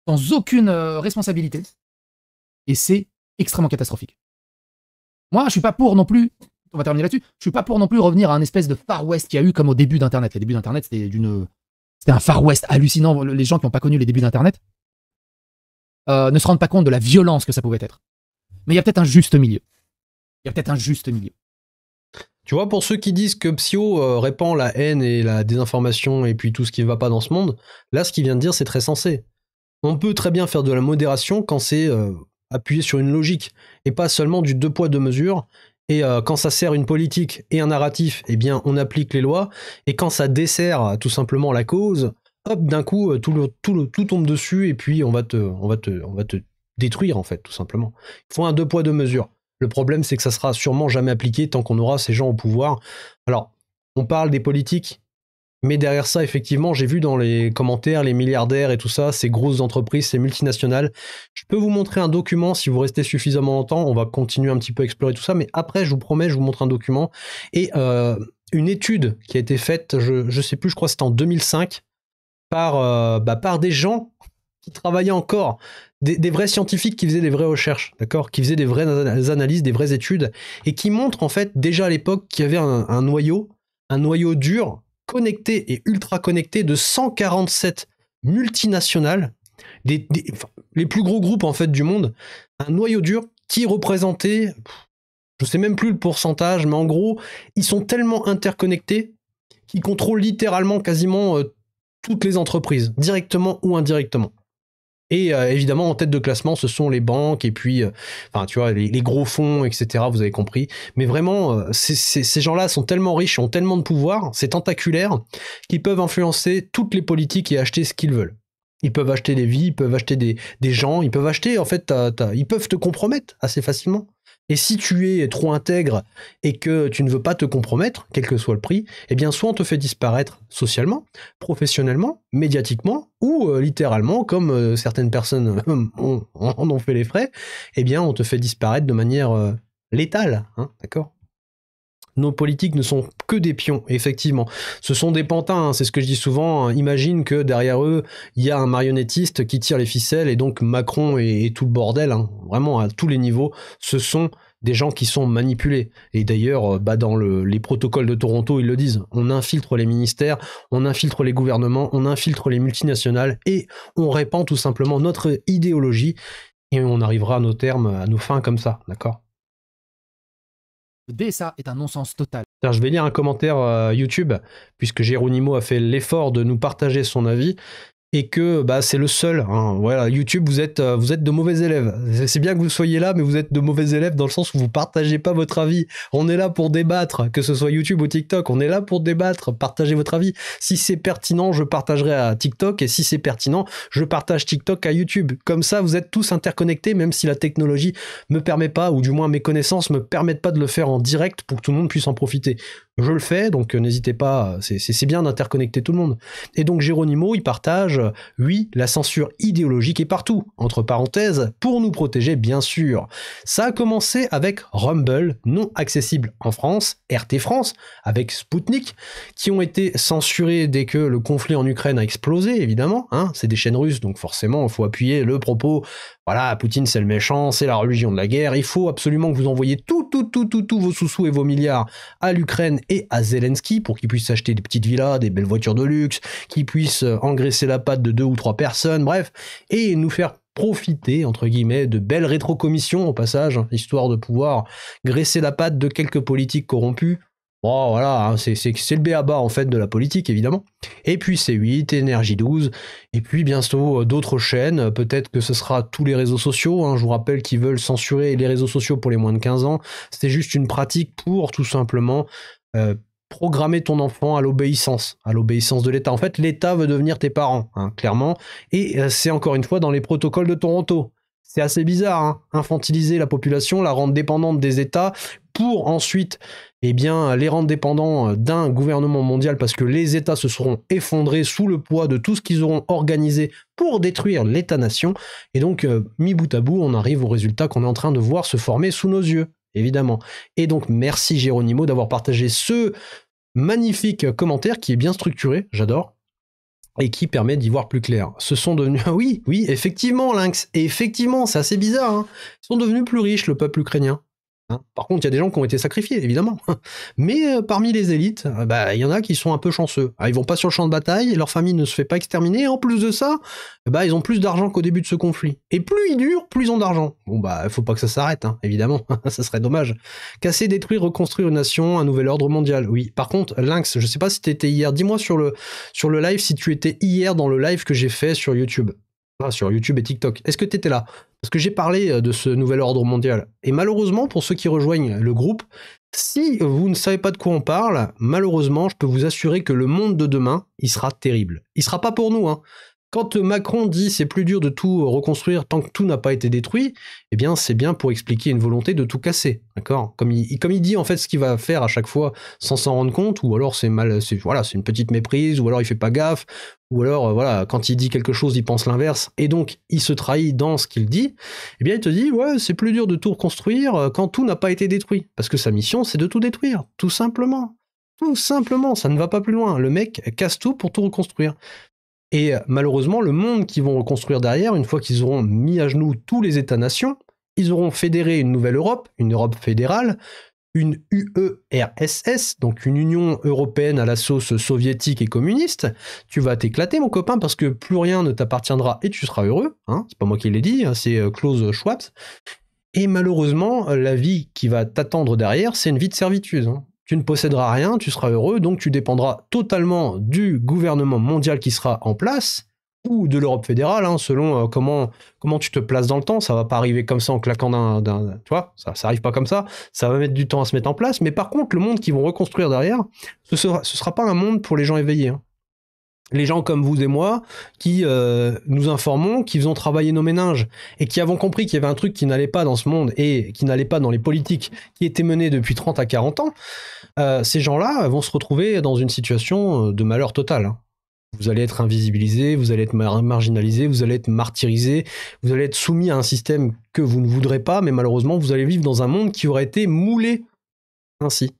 sans aucune responsabilité. Et c'est extrêmement catastrophique. Moi, je suis pas pour non plus, on va terminer là-dessus, je suis pas pour non plus revenir à un espèce de Far West qu'il y a eu comme au début d'Internet. Les débuts d'Internet, c'était un Far West hallucinant. Les gens qui n'ont pas connu les débuts d'Internet ne se rendent pas compte de la violence que ça pouvait être. Mais il y a peut-être un juste milieu. Tu vois, pour ceux qui disent que Psyo répand la haine et la désinformation et puis tout ce qui ne va pas dans ce monde, là, ce qu'il vient de dire, c'est très sensé. On peut très bien faire de la modération quand c'est appuyer sur une logique et pas seulement du 2 poids 2 mesures. Et quand ça sert une politique et un narratif, eh bien on applique les lois. Et quand ça dessert tout simplement la cause, hop, d'un coup tout tombe dessus et puis on va te détruire en fait, tout simplement. Il faut un 2 poids 2 mesures. Le problème, c'est que ça sera sûrement jamais appliqué tant qu'on aura ces gens au pouvoir. Alors, on parle des politiques, mais derrière ça, effectivement, j'ai vu dans les commentaires, les milliardaires et tout ça, ces grosses entreprises, ces multinationales. Je peux vous montrer un document si vous restez suffisamment longtemps. On va continuer un petit peu à explorer tout ça, mais après, je vous promets, je vous montre un document. Et une étude qui a été faite, je sais plus, je crois que c'était en 2005, par des gens qui travaillaient encore, des vrais scientifiques qui faisaient des vraies recherches, d'accord, qui faisaient des vraies analyses, des vraies études, et qui montrent en fait déjà à l'époque qu'il y avait un noyau dur, connecté et ultra connecté de 147 multinationales, les plus gros groupes en fait du monde, un noyau dur qui représentait, je sais même plus le pourcentage, mais en gros, ils sont tellement interconnectés qu'ils contrôlent littéralement quasiment toutes les entreprises, directement ou indirectement. Et évidemment, en tête de classement, ce sont les banques et puis, tu vois, les gros fonds, etc. Vous avez compris. Mais vraiment, ces gens-là sont tellement riches, ont tellement de pouvoir, c'est tentaculaire, qu'ils peuvent influencer toutes les politiques et acheter ce qu'ils veulent. Ils peuvent acheter des vies, ils peuvent acheter des gens, ils peuvent acheter, en fait, ils peuvent te compromettre assez facilement. Et si tu es trop intègre et que tu ne veux pas te compromettre, quel que soit le prix, eh bien soit on te fait disparaître socialement, médiatiquement, ou littéralement, comme certaines personnes en ont fait les frais, eh bien on te fait disparaître de manière létale, hein, d'accord ? Nos politiques ne sont que des pions, effectivement. Ce sont des pantins, hein, c'est ce que je dis souvent. Imagine que derrière eux, il y a un marionnettiste qui tire les ficelles, et donc Macron et tout le bordel, hein, vraiment à tous les niveaux, ce sont des gens qui sont manipulés. Et d'ailleurs, dans les protocoles de Toronto, ils le disent. On infiltre les ministères, on infiltre les gouvernements, on infiltre les multinationales, et on répand tout simplement notre idéologie, et on arrivera à nos termes, à nos fins comme ça, d'accord ? Le DSA est un non-sens total. Alors, je vais lire un commentaire YouTube, puisque Geronimo a fait l'effort de nous partager son avis, et que c'est le seul. Hein. Voilà, YouTube, vous êtes de mauvais élèves. C'est bien que vous soyez là, mais vous êtes de mauvais élèves dans le sens où vous partagez pas votre avis. On est là pour débattre, que ce soit YouTube ou TikTok. On est là pour débattre, partager votre avis. Si c'est pertinent, je partagerai à TikTok, et si c'est pertinent, je partage TikTok à YouTube. Comme ça, vous êtes tous interconnectés, même si la technologie me permet pas, ou du moins mes connaissances me permettent pas de le faire en direct pour que tout le monde puisse en profiter. Je le fais, donc n'hésitez pas, c'est bien d'interconnecter tout le monde. Et donc Geronimo, il partage, oui, la censure idéologique est partout, entre parenthèses, pour nous protéger bien sûr. Ça a commencé avec Rumble, non accessible en France, RT France, avec Sputnik, qui ont été censurés dès que le conflit en Ukraine a explosé, évidemment, hein, c'est des chaînes russes, donc forcément, il faut appuyer le propos, voilà, Poutine c'est le méchant, c'est la religion de la guerre, il faut absolument que vous envoyiez tous vos sous-sous et vos milliards à l'Ukraine et à Zelensky pour qu'ils puissent acheter des petites villas, des belles voitures de luxe, qu'ils puissent engraisser la patte de 2 ou 3 personnes, bref, et nous faire profiter, entre guillemets, de belles rétrocommissions au passage, hein, histoire de pouvoir graisser la patte de quelques politiques corrompus. Bon, voilà, hein, c'est le b.a.-ba en fait de la politique, évidemment. Et puis C8, Énergie 12, et puis bientôt d'autres chaînes, peut-être que ce sera tous les réseaux sociaux, hein. Je vous rappelle qu'ils veulent censurer les réseaux sociaux pour les moins de 15 ans, c'est juste une pratique pour tout simplement programmer ton enfant à l'obéissance de l'État. En fait, l'État veut devenir tes parents, hein, clairement, et c'est encore une fois dans les protocoles de Toronto. C'est assez bizarre, hein, infantiliser la population, la rendre dépendante des États, pour ensuite les rendre dépendants d'un gouvernement mondial parce que les États se seront effondrés sous le poids de tout ce qu'ils auront organisé pour détruire l'État-nation. Et donc, mis bout à bout, on arrive au résultat qu'on est en train de voir se former sous nos yeux, évidemment. Et donc, merci Geronimo d'avoir partagé ce magnifique commentaire qui est bien structuré, j'adore, et qui permet d'y voir plus clair. Ce sont devenus... Oui, effectivement, Lynx, et effectivement, c'est assez bizarre, hein. Ils sont devenus plus riches, le peuple ukrainien. Hein. Par contre, il y a des gens qui ont été sacrifiés, évidemment. Mais parmi les élites, il y en a qui sont un peu chanceux. Ils vont pas sur le champ de bataille, leur famille ne se fait pas exterminer, et en plus de ça, ils ont plus d'argent qu'au début de ce conflit. Et plus il dure, plus ils ont d'argent. Bon, faut pas que ça s'arrête, hein, évidemment. Ça serait dommage. Casser, détruire, reconstruire une nation, un nouvel ordre mondial. Oui. Par contre, Lynx, je sais pas si t'étais hier. Dis-moi sur le live si tu étais hier dans le live que j'ai fait sur YouTube. sur YouTube et TikTok. Est-ce que tu étais là? Parce que j'ai parlé de ce nouvel ordre mondial. Et malheureusement, pour ceux qui rejoignent le groupe, si vous ne savez pas de quoi on parle, malheureusement, je peux vous assurer que le monde de demain, il sera terrible. Il sera pas pour nous, hein. Quand Macron dit c'est plus dur de tout reconstruire tant que tout n'a pas été détruit, eh bien c'est bien pour expliquer une volonté de tout casser, d'accord ? Comme il dit en fait ce qu'il va faire à chaque fois sans s'en rendre compte, ou alors c'est une petite méprise, ou alors il fait pas gaffe, ou alors voilà, quand il dit quelque chose il pense l'inverse, et donc il se trahit dans ce qu'il dit, eh bien il te dit ouais c'est plus dur de tout reconstruire quand tout n'a pas été détruit, parce que sa mission c'est de tout détruire, tout simplement. Tout simplement, ça ne va pas plus loin. Le mec casse tout pour tout reconstruire. Et malheureusement, le monde qu'ils vont reconstruire derrière, une fois qu'ils auront mis à genoux tous les États-nations, ils auront fédéré une nouvelle Europe, une Europe fédérale, une UERSS, donc une Union européenne à la sauce soviétique et communiste. Tu vas t'éclater, mon copain, parce que plus rien ne t'appartiendra et tu seras heureux. Hein, c'est pas moi qui l'ai dit, hein, c'est Klaus Schwab. Et malheureusement, la vie qui va t'attendre derrière, c'est une vie de servitude. Hein. Tu ne posséderas rien, tu seras heureux, donc tu dépendras totalement du gouvernement mondial qui sera en place, ou de l'Europe fédérale, hein, selon comment tu te places dans le temps. Ça va pas arriver comme ça en claquant tu vois, ça arrive pas comme ça va mettre du temps à se mettre en place, mais par contre, le monde qu'ils vont reconstruire derrière, ce sera pas un monde pour les gens éveillés. Hein. Les gens comme vous et moi, qui nous informons, qui faisons travailler nos méninges, et qui avons compris qu'il y avait un truc qui n'allait pas dans ce monde, et qui n'allait pas dans les politiques qui étaient menées depuis 30 à 40 ans, ces gens-là vont se retrouver dans une situation de malheur total. Hein. Vous allez être invisibilisés, vous allez être marginalisés, vous allez être martyrisés, vous allez être soumis à un système que vous ne voudrez pas, mais malheureusement, vous allez vivre dans un monde qui aurait été moulé ainsi.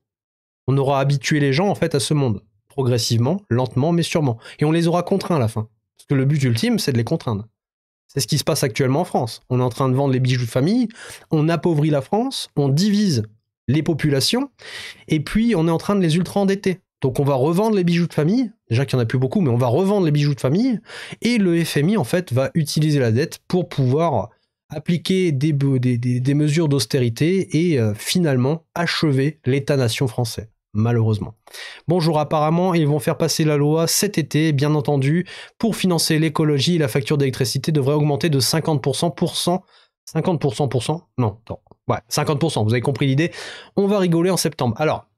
On aura habitué les gens, en fait, à ce monde. Progressivement, lentement, mais sûrement. Et on les aura contraints à la fin. Parce que le but ultime, c'est de les contraindre. C'est ce qui se passe actuellement en France. On est en train de vendre les bijoux de famille, on appauvrit la France, on divise les populations, et puis on est en train de les ultra-endetter. Donc on va revendre les bijoux de famille, déjà qu'il n'y en a plus beaucoup, mais on va revendre les bijoux de famille, et le FMI, en fait, va utiliser la dette pour pouvoir appliquer des mesures d'austérité et finalement achever l'État-nation français. Malheureusement. Bonjour, apparemment, ils vont faire passer la loi cet été, bien entendu, pour financer l'écologie. La facture d'électricité devrait augmenter de 50%. 50%. Non, attends. Ouais, 50%, vous avez compris l'idée. On va rigoler en septembre. Alors,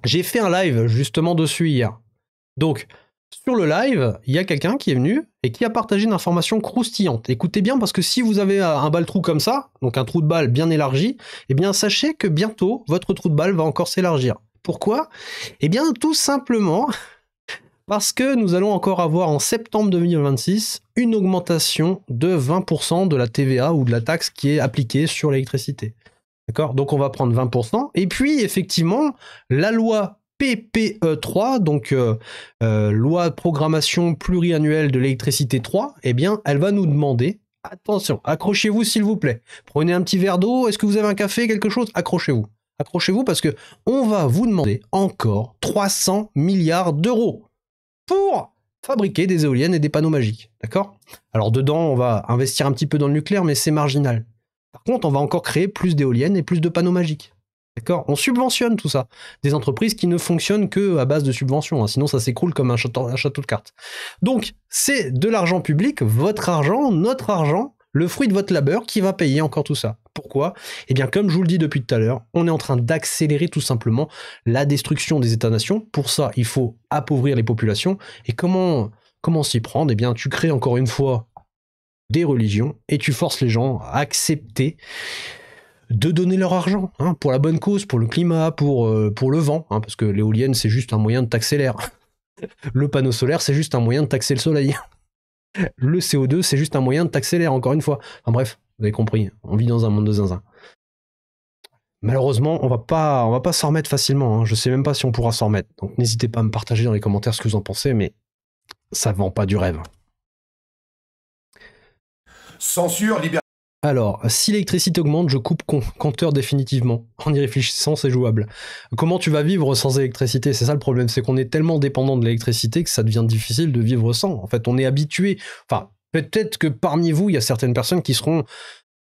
j'ai fait un live justement dessus hier. Donc, sur le live, il y a quelqu'un qui est venu et qui a partagé une information croustillante. Écoutez bien, parce que si vous avez un balle-trou comme ça, donc un trou de balle bien élargi, eh bien, sachez que bientôt, votre trou de balle va encore s'élargir. Pourquoi ? Eh bien, tout simplement parce que nous allons encore avoir en septembre 2026 une augmentation de 20% de la TVA ou de la taxe qui est appliquée sur l'électricité. D'accord ? Donc on va prendre 20%. Et puis, effectivement, la loi PPE3, donc loi de programmation pluriannuelle de l'électricité 3, eh bien, elle va nous demander, attention, accrochez-vous s'il vous plaît. Prenez un petit verre d'eau, est-ce que vous avez un café, quelque chose ? Accrochez-vous. Accrochez-vous parce que on va vous demander encore 300 milliards d'euros pour fabriquer des éoliennes et des panneaux magiques. D'accord ? Alors dedans, on va investir un petit peu dans le nucléaire, mais c'est marginal. Par contre, on va encore créer plus d'éoliennes et plus de panneaux magiques. D'accord ? On subventionne tout ça. Des entreprises qui ne fonctionnent que à base de subventions. Hein, sinon, ça s'écroule comme un château de cartes. Donc, c'est de l'argent public, votre argent, notre argent, le fruit de votre labeur qui va payer encore tout ça. Pourquoi ? Eh bien, comme je vous le dis depuis tout à l'heure, on est en train d'accélérer tout simplement la destruction des États-nations. Pour ça, il faut appauvrir les populations. Et comment s'y prendre ? Eh bien, tu crées encore une fois des religions et tu forces les gens à accepter de donner leur argent, hein, pour la bonne cause, pour le climat, pour le vent, hein, parce que l'éolienne, c'est juste un moyen de taxer l'air. Le panneau solaire, c'est juste un moyen de taxer le soleil. Le CO2, c'est juste un moyen de taxer l'air, encore une fois. Enfin bref, vous avez compris, on vit dans un monde de zinzin. Malheureusement, on va pas s'en remettre facilement, hein. Je sais même pas si on pourra s'en remettre. Donc n'hésitez pas à me partager dans les commentaires ce que vous en pensez, mais ça vend pas du rêve. Censure, liberté. Alors, si l'électricité augmente, je coupe compteur définitivement. En y réfléchissant, c'est jouable. Comment tu vas vivre sans électricité ? C'est ça le problème, c'est qu'on est tellement dépendant de l'électricité que ça devient difficile de vivre sans. En fait, on est habitué. Enfin, peut-être que parmi vous, il y a certaines personnes qui seront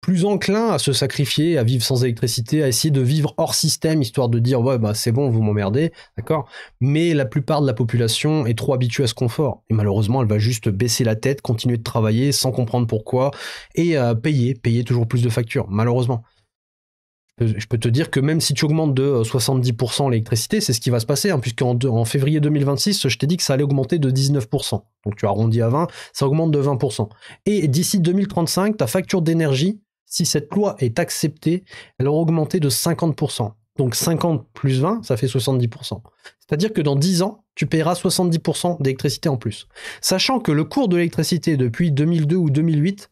plus enclins à se sacrifier, à vivre sans électricité, à essayer de vivre hors système, histoire de dire ouais bah c'est bon, vous m'emmerdez, d'accord. Mais la plupart de la population est trop habituée à ce confort et malheureusement elle va juste baisser la tête, continuer de travailler sans comprendre pourquoi et payer toujours plus de factures, malheureusement. Je peux te dire que même si tu augmentes de 70% l'électricité, c'est ce qui va se passer, hein, puisqu'en février 2026, je t'ai dit que ça allait augmenter de 19%. Donc tu arrondis à 20, ça augmente de 20%. Et d'ici 2035, ta facture d'énergie, si cette loi est acceptée, elle aura augmenté de 50%. Donc 50 plus 20, ça fait 70%. C'est-à-dire que dans 10 ans, tu paieras 70% d'électricité en plus. Sachant que le cours de l'électricité depuis 2002 ou 2008,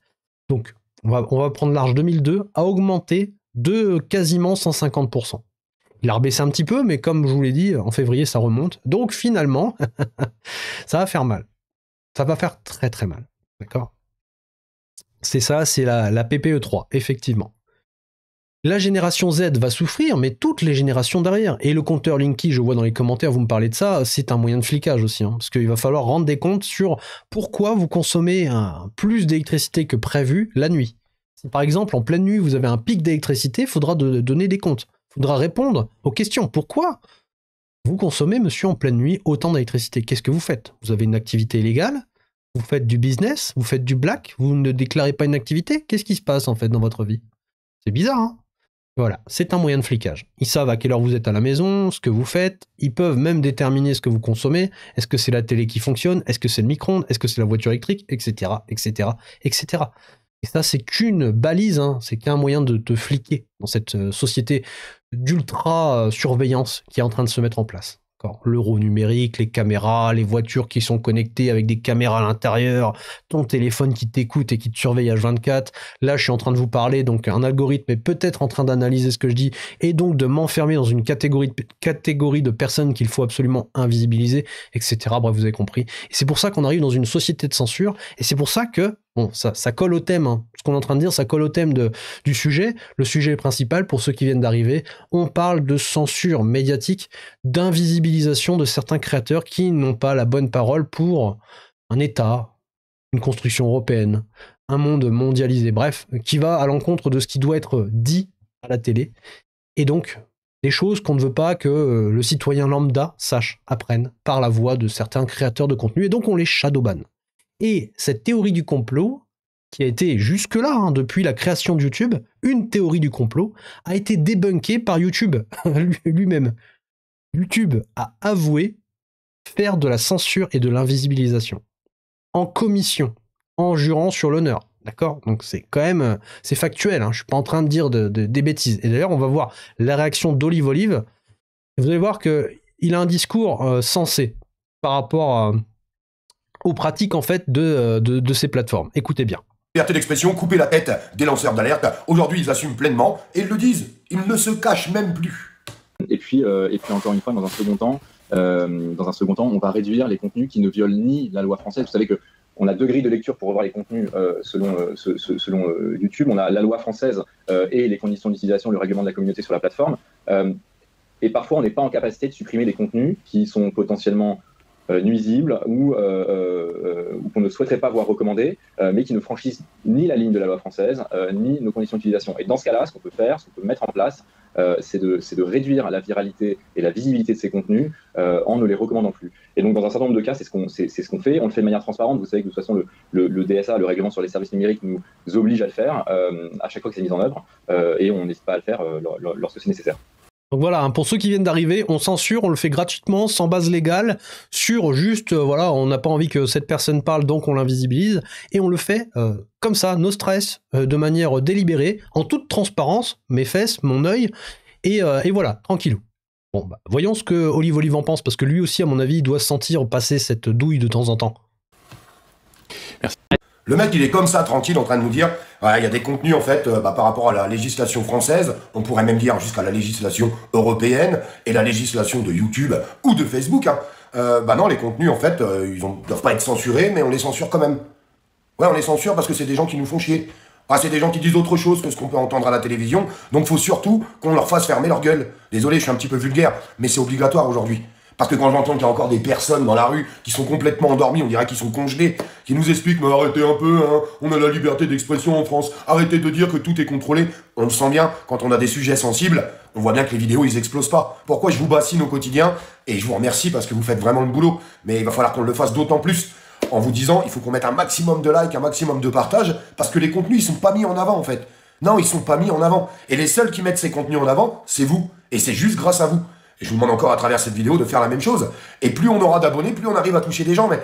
donc on va prendre large 2002, a augmenté de quasiment 150%. Il a rebaissé un petit peu, mais comme je vous l'ai dit, en février, ça remonte. Donc finalement, ça va faire mal. Ça va faire très très mal. D'accord ? C'est ça, c'est la PPE 3, effectivement. La génération Z va souffrir, mais toutes les générations derrière. Et le compteur Linky, je vois dans les commentaires, vous me parlez de ça, c'est un moyen de flicage aussi. Hein, parce qu'il va falloir rendre des comptes sur pourquoi vous consommez plus d'électricité que prévu la nuit. Si par exemple, en pleine nuit, vous avez un pic d'électricité, il faudra donner des comptes. Il faudra répondre aux questions. Pourquoi vous consommez, monsieur, en pleine nuit, autant d'électricité? Qu'est-ce que vous faites? Vous avez une activité illégale? Vous faites du business? Vous faites du black? Vous ne déclarez pas une activité? Qu'est-ce qui se passe, en fait, dans votre vie? C'est bizarre, hein? Voilà, c'est un moyen de flicage. Ils savent à quelle heure vous êtes à la maison, ce que vous faites. Ils peuvent même déterminer ce que vous consommez. Est-ce que c'est la télé qui fonctionne? Est-ce que c'est le micro-ondes? Est-ce que c'est la voiture électrique? Etc., etc., etc. Et ça, c'est qu'une balise, hein. C'est qu'un moyen de te fliquer dans cette société d'ultra-surveillance qui est en train de se mettre en place. L'euro numérique, les caméras, les voitures qui sont connectées avec des caméras à l'intérieur, ton téléphone qui t'écoute et qui te surveille H24. Là, je suis en train de vous parler, donc un algorithme est peut-être en train d'analyser ce que je dis et donc de m'enfermer dans une catégorie de personnes qu'il faut absolument invisibiliser, etc. Bref, vous avez compris. Et c'est pour ça qu'on arrive dans une société de censure et c'est pour ça que bon, ça colle au thème, hein. Ce qu'on est en train de dire, ça colle au thème du sujet. Le sujet principal, pour ceux qui viennent d'arriver, on parle de censure médiatique, d'invisibilisation de certains créateurs qui n'ont pas la bonne parole pour un État, une construction européenne, un monde mondialisé, bref, qui va à l'encontre de ce qui doit être dit à la télé. Et donc, des choses qu'on ne veut pas que le citoyen lambda sache, apprenne par la voix de certains créateurs de contenu. Et donc, on les shadowban. Et cette théorie du complot, qui a été jusque-là, hein, depuis la création de YouTube, une théorie du complot, a été débunkée par YouTube lui-même. YouTube a avoué faire de la censure et de l'invisibilisation. En commission, en jurant sur l'honneur. D'accord? Donc c'est quand même, c'est factuel, hein, je suis pas en train de dire des bêtises. Et d'ailleurs, on va voir la réaction d'Olive Olive. Vous allez voir qu'il a un discours sensé par rapport aux pratiques en fait de ces plateformes. Écoutez bien. Liberté d'expression, couper la tête des lanceurs d'alerte. Aujourd'hui, ils assument pleinement et ils le disent. Ils ne se cachent même plus. Et puis encore une fois, dans un second temps, on va réduire les contenus qui ne violent ni la loi française. Vous savez que on a 2 grilles de lecture pour revoir les contenus selon YouTube. On a la loi française et les conditions d'utilisation, le règlement de la communauté sur la plateforme. Et parfois, on n'est pas en capacité de supprimer des contenus qui sont potentiellement nuisibles ou qu'on ne souhaiterait pas voir recommandés, mais qui ne franchissent ni la ligne de la loi française, ni nos conditions d'utilisation. Et dans ce cas-là, ce qu'on peut faire, ce qu'on peut mettre en place, c'est de réduire la viralité et la visibilité de ces contenus en ne les recommandant plus. Et donc, dans un certain nombre de cas, c'est ce qu'on fait. On le fait de manière transparente. Vous savez que de toute façon, le DSA, le règlement sur les services numériques, nous oblige à le faire à chaque fois que c'est mis en œuvre, et on n'hésite pas à le faire lorsque c'est nécessaire. Donc voilà, hein, pour ceux qui viennent d'arriver, on censure, on le fait gratuitement, sans base légale, sur juste, voilà, on n'a pas envie que cette personne parle, donc on l'invisibilise, et on le fait comme ça, no stress, de manière délibérée, en toute transparence, mes fesses, mon œil, et voilà, tranquillou. Bon, bah, voyons ce que Olive en pense, parce que lui aussi, à mon avis, il doit sentir passer cette douille de temps en temps. Merci. Le mec, il est comme ça, tranquille, en train de nous dire, il y a des contenus, en fait, par rapport à la législation française, on pourrait même dire jusqu'à la législation européenne et la législation de YouTube ou de Facebook. Hein. Non, les contenus, en fait, ils doivent pas être censurés, mais on les censure quand même. Ouais, on les censure parce que c'est des gens qui nous font chier. C'est des gens qui disent autre chose que ce qu'on peut entendre à la télévision, donc faut surtout qu'on leur fasse fermer leur gueule. Désolé, je suis un petit peu vulgaire, mais c'est obligatoire aujourd'hui. Parce que quand j'entends qu'il y a encore des personnes dans la rue qui sont complètement endormies, on dirait qu'ils sont congelés, qui nous expliquent, mais arrêtez un peu, hein, on a la liberté d'expression en France, arrêtez de dire que tout est contrôlé. On le sent bien, quand on a des sujets sensibles, on voit bien que les vidéos, ils explosent pas. Pourquoi je vous bassine au quotidien? Et je vous remercie parce que vous faites vraiment le boulot. Mais il va falloir qu'on le fasse d'autant plus en vous disant, il faut qu'on mette un maximum de likes, un maximum de partages, parce que les contenus, ils sont pas mis en avant, en fait. Non, ils sont pas mis en avant. Et les seuls qui mettent ces contenus en avant, c'est vous. Et c'est juste grâce à vous. Et je vous demande encore à travers cette vidéo de faire la même chose. Et plus on aura d'abonnés, plus on arrive à toucher des gens. Mais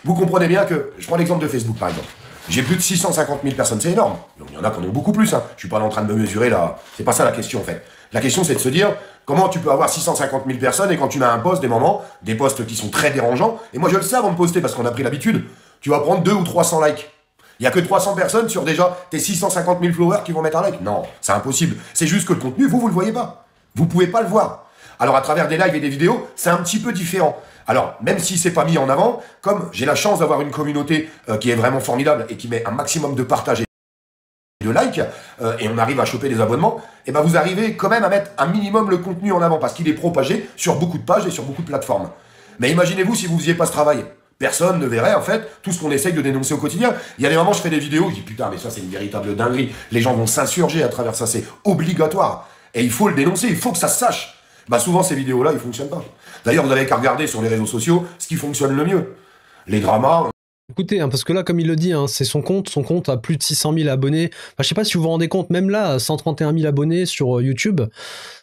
vous comprenez bien que, je prends l'exemple de Facebook par exemple. J'ai plus de 650 000 personnes, c'est énorme. Donc, il y en a qui en ont beaucoup plus. Hein. Je suis pas là en train de me mesurer là. C'est pas ça la question en fait. La question c'est de se dire comment tu peux avoir 650 000 personnes et quand tu mets un post, des moments, des posts qui sont très dérangeants. Et moi je le sais avant de poster parce qu'on a pris l'habitude. Tu vas prendre 200 ou 300 likes. Il n'y a que 300 personnes sur déjà tes 650 000 followers qui vont mettre un like. Non, c'est impossible. C'est juste que le contenu, vous le voyez pas. Vous pouvez pas le voir. Alors à travers des lives et des vidéos, c'est un petit peu différent. Alors même si c'est pas mis en avant, comme j'ai la chance d'avoir une communauté qui est vraiment formidable et qui met un maximum de partage et de likes, et on arrive à choper des abonnements, et ben vous arrivez quand même à mettre un minimum le contenu en avant parce qu'il est propagé sur beaucoup de pages et sur beaucoup de plateformes. Mais imaginez-vous si vous faisiez pas ce travail. Personne ne verrait en fait tout ce qu'on essaye de dénoncer au quotidien. Il y a des moments je fais des vidéos, je dis putain mais ça c'est une véritable dinguerie. Les gens vont s'insurger à travers ça, c'est obligatoire. Et il faut le dénoncer, il faut que ça se sache. Bah souvent ces vidéos-là, ils fonctionnent pas. D'ailleurs, vous n'avez qu'à regarder sur les réseaux sociaux ce qui fonctionne le mieux. Les dramas... Écoutez, hein, parce que là, comme il le dit, hein, c'est son compte a plus de 600 000 abonnés. Enfin, je sais pas si vous vous rendez compte, même là, 131 000 abonnés sur YouTube,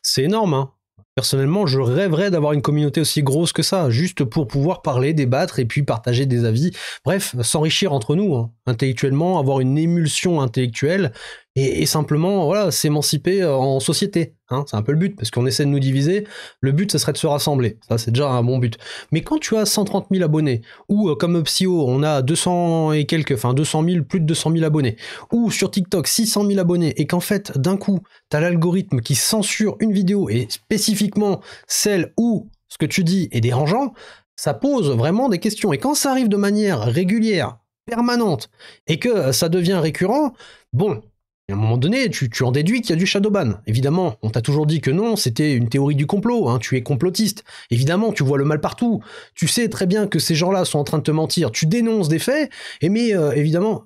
c'est énorme, hein. Personnellement, je rêverais d'avoir une communauté aussi grosse que ça, juste pour pouvoir parler, débattre et puis partager des avis. Bref, s'enrichir entre nous, hein, intellectuellement, avoir une émulsion intellectuelle et simplement voilà, s'émanciper en société. Hein, c'est un peu le but, parce qu'on essaie de nous diviser. Le but, ce serait de se rassembler. Ça, c'est déjà un bon but. Mais quand tu as 130 000 abonnés, ou comme Psyo, on a 200 et quelques, enfin 200 000, plus de 200 000 abonnés, ou sur TikTok 600 000 abonnés, et qu'en fait, d'un coup, t'as l'algorithme qui censure une vidéo, et spécifiquement celle où ce que tu dis est dérangeant, ça pose vraiment des questions. Et quand ça arrive de manière régulière, permanente, et que ça devient récurrent, bon... Et à un moment donné, tu en déduis qu'il y a du shadowban. Évidemment, on t'a toujours dit que non, c'était une théorie du complot, hein, tu es complotiste. Évidemment, tu vois le mal partout. Tu sais très bien que ces gens-là sont en train de te mentir. Tu dénonces des faits, mais évidemment,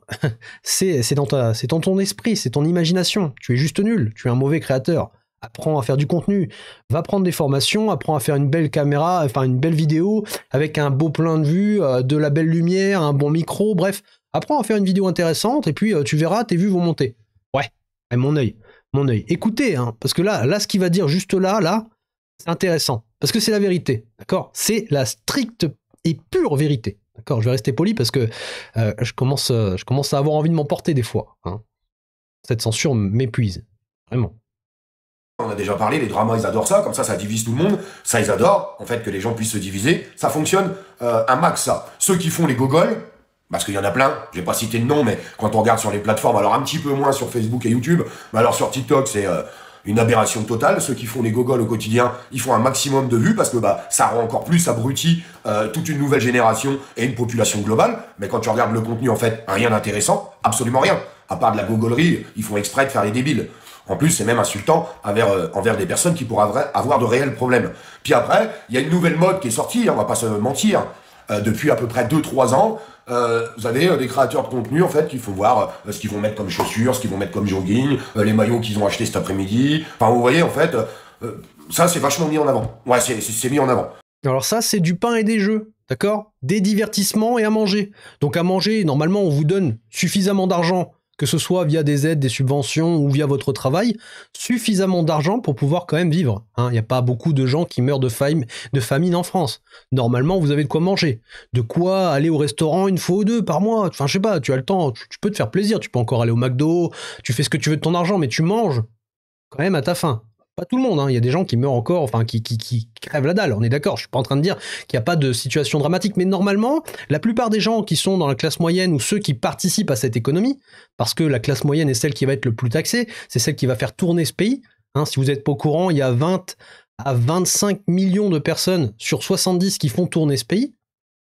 c'est dans ton esprit, c'est ton imagination. Tu es juste nul, tu es un mauvais créateur. Apprends à faire du contenu, va prendre des formations, apprends à faire une belle caméra, enfin une belle vidéo, avec un beau plein de vue, de la belle lumière, un bon micro, bref. Apprends à faire une vidéo intéressante, et puis tu verras, tes vues vont monter. Ouais, mon œil. Écoutez, hein, parce que là, ce qu'il va dire juste là, c'est intéressant. Parce que c'est la vérité, d'accord? C'est la stricte et pure vérité, d'accord? Je vais rester poli parce que je commence à avoir envie de m'emporter des fois. Hein. Cette censure m'épuise, vraiment. On a déjà parlé, les dramas, ils adorent ça, comme ça divise tout le monde. Ça, ils adorent, en fait, que les gens puissent se diviser. Ça fonctionne un max, ça. Ceux qui font les gogoles, parce qu'il y en a plein, je vais pas citer de nom, mais quand on regarde sur les plateformes, alors un petit peu moins sur Facebook et YouTube, mais alors sur TikTok, c'est une aberration totale. Ceux qui font les gogoles au quotidien, ils font un maximum de vues, parce que ça rend encore plus abruti toute une nouvelle génération et une population globale. Mais quand tu regardes le contenu, en fait, rien d'intéressant, absolument rien. À part de la gogolerie, ils font exprès de faire les débiles. En plus, c'est même insultant envers des personnes qui pourraient avoir de réels problèmes. Puis après, il y a une nouvelle mode qui est sortie, hein, on va pas se mentir, depuis à peu près 2-3 ans. Vous avez des créateurs de contenu en fait qui font voir ce qu'ils vont mettre comme chaussures, ce qu'ils vont mettre comme jogging, les maillots qu'ils ont achetés cet après-midi. Enfin, vous voyez en fait, ça c'est vachement mis en avant. Ouais, c'est mis en avant. Alors ça, c'est du pain et des jeux, d'accord? Des divertissements et à manger. Donc à manger, normalement, on vous donne suffisamment d'argent, que ce soit via des aides, des subventions ou via votre travail, suffisamment d'argent pour pouvoir quand même vivre. Il n'y a pas beaucoup de gens qui meurent de famine en France. Normalement, vous avez de quoi manger. De quoi aller au restaurant une fois ou deux par mois. Enfin, je sais pas, tu as le temps, tu peux te faire plaisir. Tu peux encore aller au McDo, tu fais ce que tu veux de ton argent, mais tu manges quand même à ta faim. Pas tout le monde, hein. Il y a des gens qui meurent encore, enfin qui crèvent la dalle, on est d'accord, je suis pas en train de dire qu'il n'y a pas de situation dramatique, mais normalement, la plupart des gens qui sont dans la classe moyenne ou ceux qui participent à cette économie, parce que la classe moyenne est celle qui va être le plus taxée, c'est celle qui va faire tourner ce pays, hein. Si vous n'êtes pas au courant, il y a 20 à 25 millions de personnes sur 70 qui font tourner ce pays,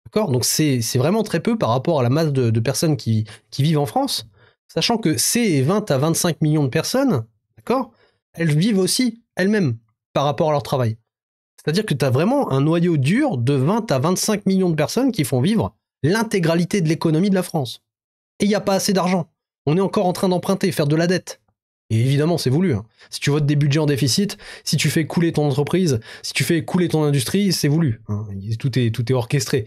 d'accord? Donc c'est vraiment très peu par rapport à la masse de personnes qui vivent en France, sachant que ces 20 à 25 millions de personnes, d'accord, elles vivent aussi elles-mêmes par rapport à leur travail. C'est-à-dire que tu as vraiment un noyau dur de 20 à 25 millions de personnes qui font vivre l'intégralité de l'économie de la France. Et il n'y a pas assez d'argent. On est encore en train d'emprunter, faire de la dette. Et évidemment, c'est voulu. Si tu votes des budgets en déficit, si tu fais couler ton entreprise, si tu fais couler ton industrie, c'est voulu. Tout est orchestré.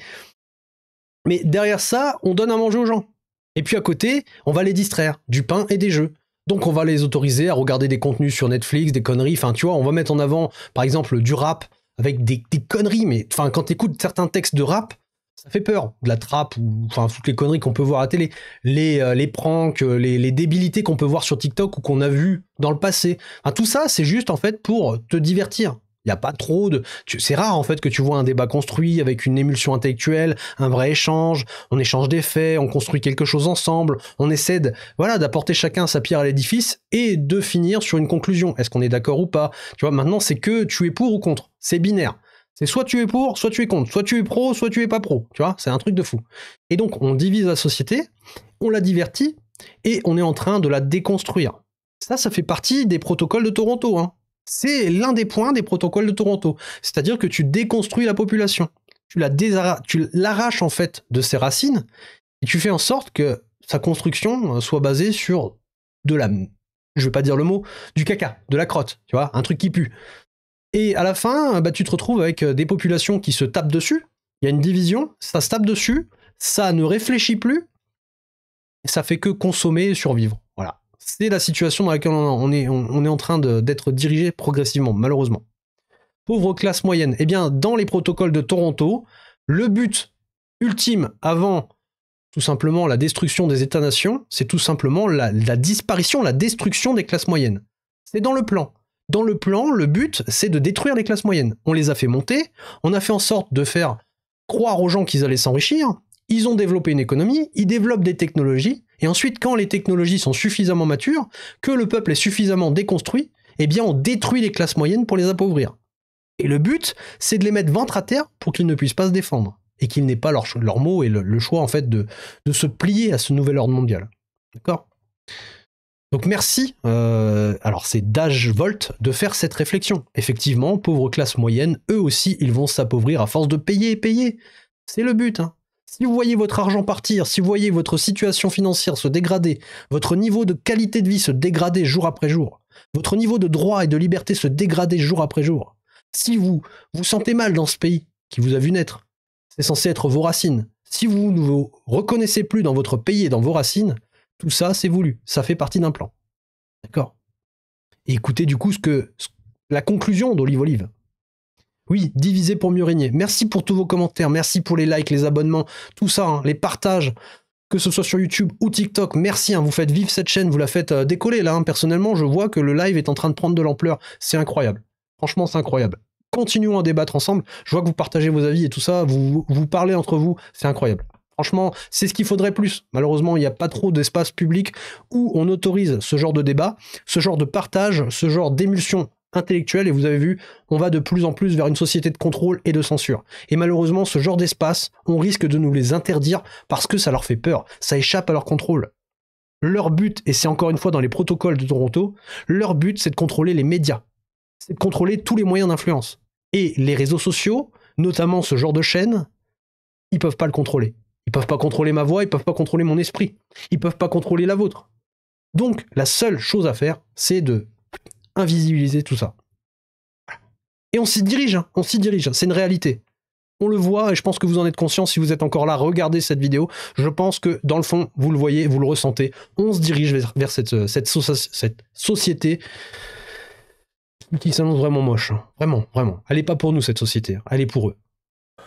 Mais derrière ça, on donne à manger aux gens. Et puis à côté, on va les distraire du pain et des jeux. Donc on va les autoriser à regarder des contenus sur Netflix, des conneries. Enfin, tu vois, on va mettre en avant, par exemple, du rap avec des conneries. Mais enfin, quand tu écoutes certains textes de rap, ça fait peur. De la trappe, ou enfin toutes les conneries qu'on peut voir à la télé. Les pranks, les débilités qu'on peut voir sur TikTok ou qu'on a vu dans le passé. Enfin, tout ça, c'est juste en fait pour te divertir. Il n'y a pas trop de... C'est rare en fait que tu vois un débat construit avec une émulsion intellectuelle, un vrai échange, on échange des faits, on construit quelque chose ensemble, on essaie d'apporter chacun sa pierre à l'édifice et de finir sur une conclusion. Est-ce qu'on est d'accord ou pas? Tu vois, maintenant c'est que tu es pour ou contre. C'est binaire. C'est soit tu es pour, soit tu es contre. Soit tu es pro, soit tu es pas pro. Tu vois, c'est un truc de fou. Et donc on divise la société, on la divertit et on est en train de la déconstruire. Ça fait partie des protocoles de Toronto, hein. C'est l'un des points des protocoles de Toronto. C'est-à-dire que tu déconstruis la population. Tu l'arraches en fait de ses racines et tu fais en sorte que sa construction soit basée sur de la... Je vais pas dire le mot, du caca, de la crotte, tu vois, un truc qui pue. Et à la fin, tu te retrouves avec des populations qui se tapent dessus. Il y a une division, ça se tape dessus, ça ne réfléchit plus, et ça fait que consommer et survivre. Voilà. C'est la situation dans laquelle on est en train d'être dirigé progressivement, malheureusement. Pauvre classe moyenne. Eh bien, dans les protocoles de Toronto, le but ultime avant tout simplement la destruction des États-nations, c'est tout simplement la disparition, la destruction des classes moyennes. C'est dans le plan. Dans le plan, le but, c'est de détruire les classes moyennes. On les a fait monter, on a fait en sorte de faire croire aux gens qu'ils allaient s'enrichir, ils ont développé une économie, ils développent des technologies, et ensuite, quand les technologies sont suffisamment matures, que le peuple est suffisamment déconstruit, eh bien on détruit les classes moyennes pour les appauvrir. Et le but, c'est de les mettre ventre à terre pour qu'ils ne puissent pas se défendre, et qu'ils n'aient pas leur mot et le choix en fait de se plier à ce nouvel ordre mondial. D'accord ? Donc merci, alors c'est Dash Volt de faire cette réflexion. Effectivement, pauvres classes moyennes, eux aussi, ils vont s'appauvrir à force de payer et payer. C'est le but, hein. Si vous voyez votre argent partir, si vous voyez votre situation financière se dégrader, votre niveau de qualité de vie se dégrader jour après jour, votre niveau de droit et de liberté se dégrader jour après jour, si vous vous sentez mal dans ce pays qui vous a vu naître, c'est censé être vos racines. Si vous ne vous reconnaissez plus dans votre pays et dans vos racines, tout ça, c'est voulu. Ça fait partie d'un plan. D'accord ? Et écoutez du coup la conclusion d'Olive Olive. Oui, diviser pour mieux régner. Merci pour tous vos commentaires, merci pour les likes, les abonnements, tout ça, hein, les partages, que ce soit sur YouTube ou TikTok. Merci, hein, vous faites vivre cette chaîne, vous la faites décoller là. Hein. Personnellement, je vois que le live est en train de prendre de l'ampleur. C'est incroyable. Franchement, c'est incroyable. Continuons à débattre ensemble. Je vois que vous partagez vos avis et tout ça, vous parlez entre vous. C'est incroyable. Franchement, c'est ce qu'il faudrait plus. Malheureusement, il n'y a pas trop d'espace public où on autorise ce genre de débat, ce genre de partage, ce genre d'émulsion intellectuelle. Et vous avez vu, on va de plus en plus vers une société de contrôle et de censure. Et malheureusement, ce genre d'espace, on risque de nous les interdire parce que ça leur fait peur. Ça échappe à leur contrôle. Leur but, et c'est encore une fois dans les protocoles de Toronto, leur but, c'est de contrôler les médias. C'est de contrôler tous les moyens d'influence. Et les réseaux sociaux, notamment ce genre de chaînes, ils peuvent pas le contrôler. Ils peuvent pas contrôler ma voix, ils peuvent pas contrôler mon esprit. Ils peuvent pas contrôler la vôtre. Donc, la seule chose à faire, c'est de invisibiliser tout ça. Et on s'y dirige, hein, c'est une réalité. On le voit, et je pense que vous en êtes conscient si vous êtes encore là, regardez cette vidéo. Je pense que, dans le fond, vous le voyez, vous le ressentez. On se dirige vers cette société qui s'annonce vraiment moche. Vraiment, vraiment. Elle n'est pas pour nous, cette société. Elle est pour eux.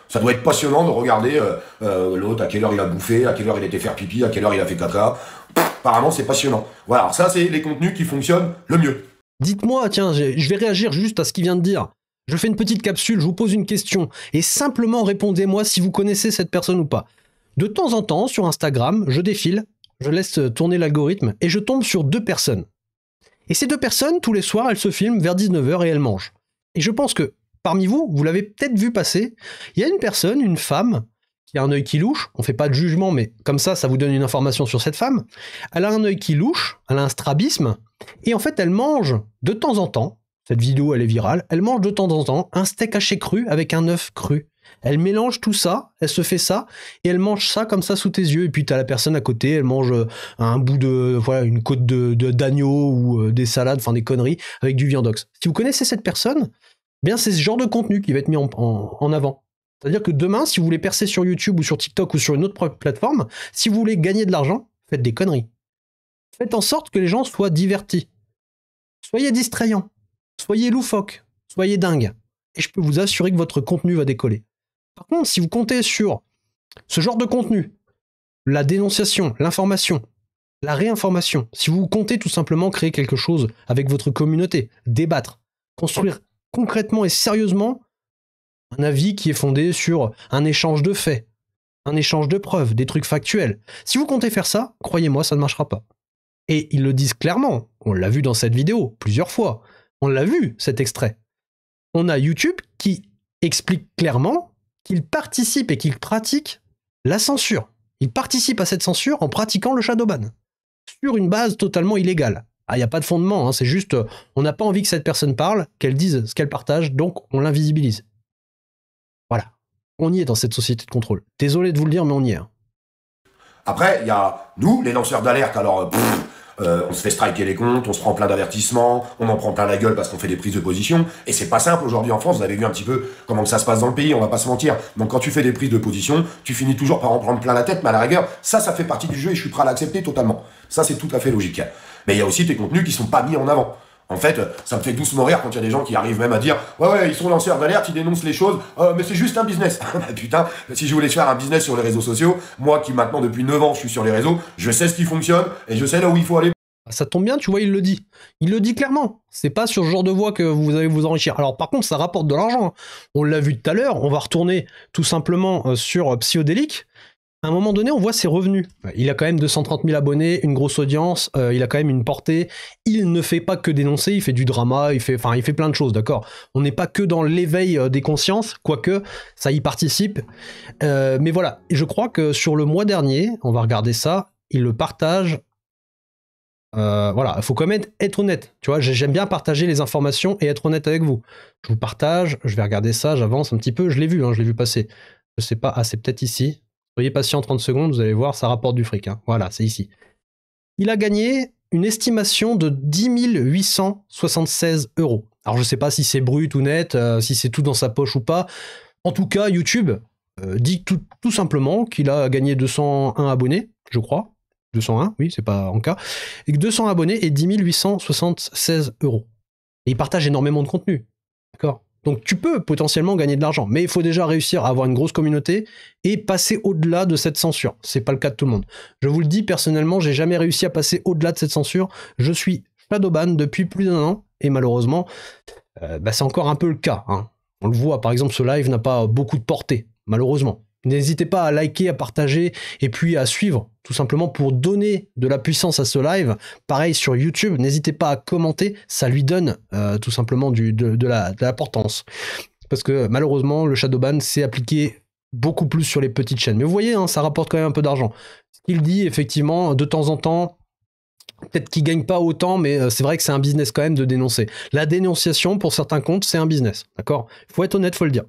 Ça doit être passionnant de regarder l'autre, à quelle heure il a bouffé, à quelle heure il était faire pipi, à quelle heure il a fait caca. Apparemment, c'est passionnant. Voilà, alors ça, c'est les contenus qui fonctionnent le mieux. Dites-moi, tiens, je vais réagir juste à ce qu'il vient de dire. Je fais une petite capsule, je vous pose une question, et simplement répondez-moi si vous connaissez cette personne ou pas. De temps en temps, sur Instagram, je défile, je laisse tourner l'algorithme, et je tombe sur 2 personnes. Et ces 2 personnes, tous les soirs, elles se filment vers 19h et elles mangent. Et je pense que, parmi vous, vous l'avez peut-être vu passer, il y a une personne, une femme, qui a un œil qui louche, on fait pas de jugement, mais comme ça vous donne une information sur cette femme. Elle a un œil qui louche, elle a un strabisme, et en fait elle mange de temps en temps, Cette vidéo, elle est virale. Elle mange de temps en temps un steak haché cru avec un œuf cru. Elle mélange tout ça, elle se fait ça, et elle mange ça comme ça sous tes yeux. Et puis t'as la personne à côté, elle mange un bout de, voilà, une côte d'agneau ou des salades, enfin des conneries, avec du viandox. Si vous connaissez cette personne, eh bien c'est ce genre de contenu qui va être mis en avant. C'est-à-dire que demain, si vous voulez percer sur YouTube ou sur TikTok ou sur une autre plateforme, si vous voulez gagner de l'argent, faites des conneries. Faites en sorte que les gens soient divertis. Soyez distrayants. Soyez loufoques. Soyez dingues. Et je peux vous assurer que votre contenu va décoller. Par contre, si vous comptez sur ce genre de contenu, la dénonciation, l'information, la réinformation, si vous comptez tout simplement créer quelque chose avec votre communauté, débattre, construire concrètement et sérieusement un avis qui est fondé sur un échange de faits, un échange de preuves, des trucs factuels. Si vous comptez faire ça, croyez-moi, ça ne marchera pas. Et ils le disent clairement, on l'a vu dans cette vidéo plusieurs fois, on l'a vu cet extrait. On a YouTube qui explique clairement qu'il participe et qu'il pratique la censure. Il participe à cette censure en pratiquant le shadowban, sur une base totalement illégale. Ah, il n'y a pas de fondement, hein, c'est juste, on n'a pas envie que cette personne parle, qu'elle dise ce qu'elle partage, donc on l'invisibilise. Voilà. On y est dans cette société de contrôle. Désolé de vous le dire, mais on y est. Après, il y a nous, les lanceurs d'alerte, alors on se fait striker les comptes, on se prend plein d'avertissements, on en prend plein la gueule parce qu'on fait des prises de position, et c'est pas simple aujourd'hui en France, vous avez vu un petit peu comment que ça se passe dans le pays, on va pas se mentir. Donc quand tu fais des prises de position, tu finis toujours par en prendre plein la tête, mais à la rigueur, ça fait partie du jeu et je suis prêt à l'accepter totalement. Ça c'est tout à fait logique. Mais il y a aussi des contenus qui sont pas mis en avant. En fait, ça me fait doucement rire quand il y a des gens qui arrivent même à dire « Ouais, ils sont lanceurs d'alerte, ils dénoncent les choses, mais c'est juste un business. » Putain, si je voulais faire un business sur les réseaux sociaux, moi qui maintenant depuis 9 ans je suis sur les réseaux, je sais ce qui fonctionne et je sais là où il faut aller. Ça tombe bien, tu vois, il le dit. Il le dit clairement. C'est pas sur ce genre de voie que vous allez vous enrichir. Alors par contre, ça rapporte de l'argent. On l'a vu tout à l'heure, on va retourner tout simplement sur Psyodélique. À un moment donné, on voit ses revenus. Il a quand même 230 000 abonnés, une grosse audience, il a quand même une portée. Il ne fait pas que dénoncer, il fait du drama, il fait plein de choses, d'accord ? On n'est pas que dans l'éveil des consciences, quoique ça y participe. Mais voilà, et je crois que sur le mois dernier, on va regarder ça, il le partage. Voilà, il faut quand même être honnête. Tu vois, j'aime bien partager les informations et être honnête avec vous. Je vous partage, je vais regarder ça, j'avance un petit peu, je l'ai vu passer. Je sais pas, c'est peut-être ici. Soyez patient 30 secondes, vous allez voir, ça rapporte du fric. Voilà, c'est ici. Il a gagné une estimation de 10 876 €. Alors je sais pas si c'est brut ou net, si c'est tout dans sa poche ou pas. En tout cas, YouTube dit tout simplement qu'il a gagné 201 abonnés, je crois. 201, oui, c'est pas en cas. Et 200 abonnés et 10 876 €. Et il partage énormément de contenu. D'accord ? Donc tu peux potentiellement gagner de l'argent, mais il faut déjà réussir à avoir une grosse communauté et passer au-delà de cette censure. C'est pas le cas de tout le monde. Je vous le dis personnellement, j'ai jamais réussi à passer au-delà de cette censure. Je suis shadowban depuis plus d'1 an et malheureusement, c'est encore un peu le cas. Hein. On le voit, par exemple, ce live n'a pas beaucoup de portée, malheureusement. N'hésitez pas à liker, à partager et puis à suivre, tout simplement pour donner de la puissance à ce live. Pareil sur YouTube, n'hésitez pas à commenter, ça lui donne tout simplement de l'importance. Parce que malheureusement, le shadowban s'est appliqué beaucoup plus sur les petites chaînes. Mais vous voyez, hein, ça rapporte quand même un peu d'argent. Ce qu'il dit, effectivement, de temps en temps, peut-être qu'il gagne pas autant, mais c'est vrai que c'est un business quand même de dénoncer. La dénonciation, pour certains comptes, c'est un business, d'accord ? Il faut être honnête, il faut le dire.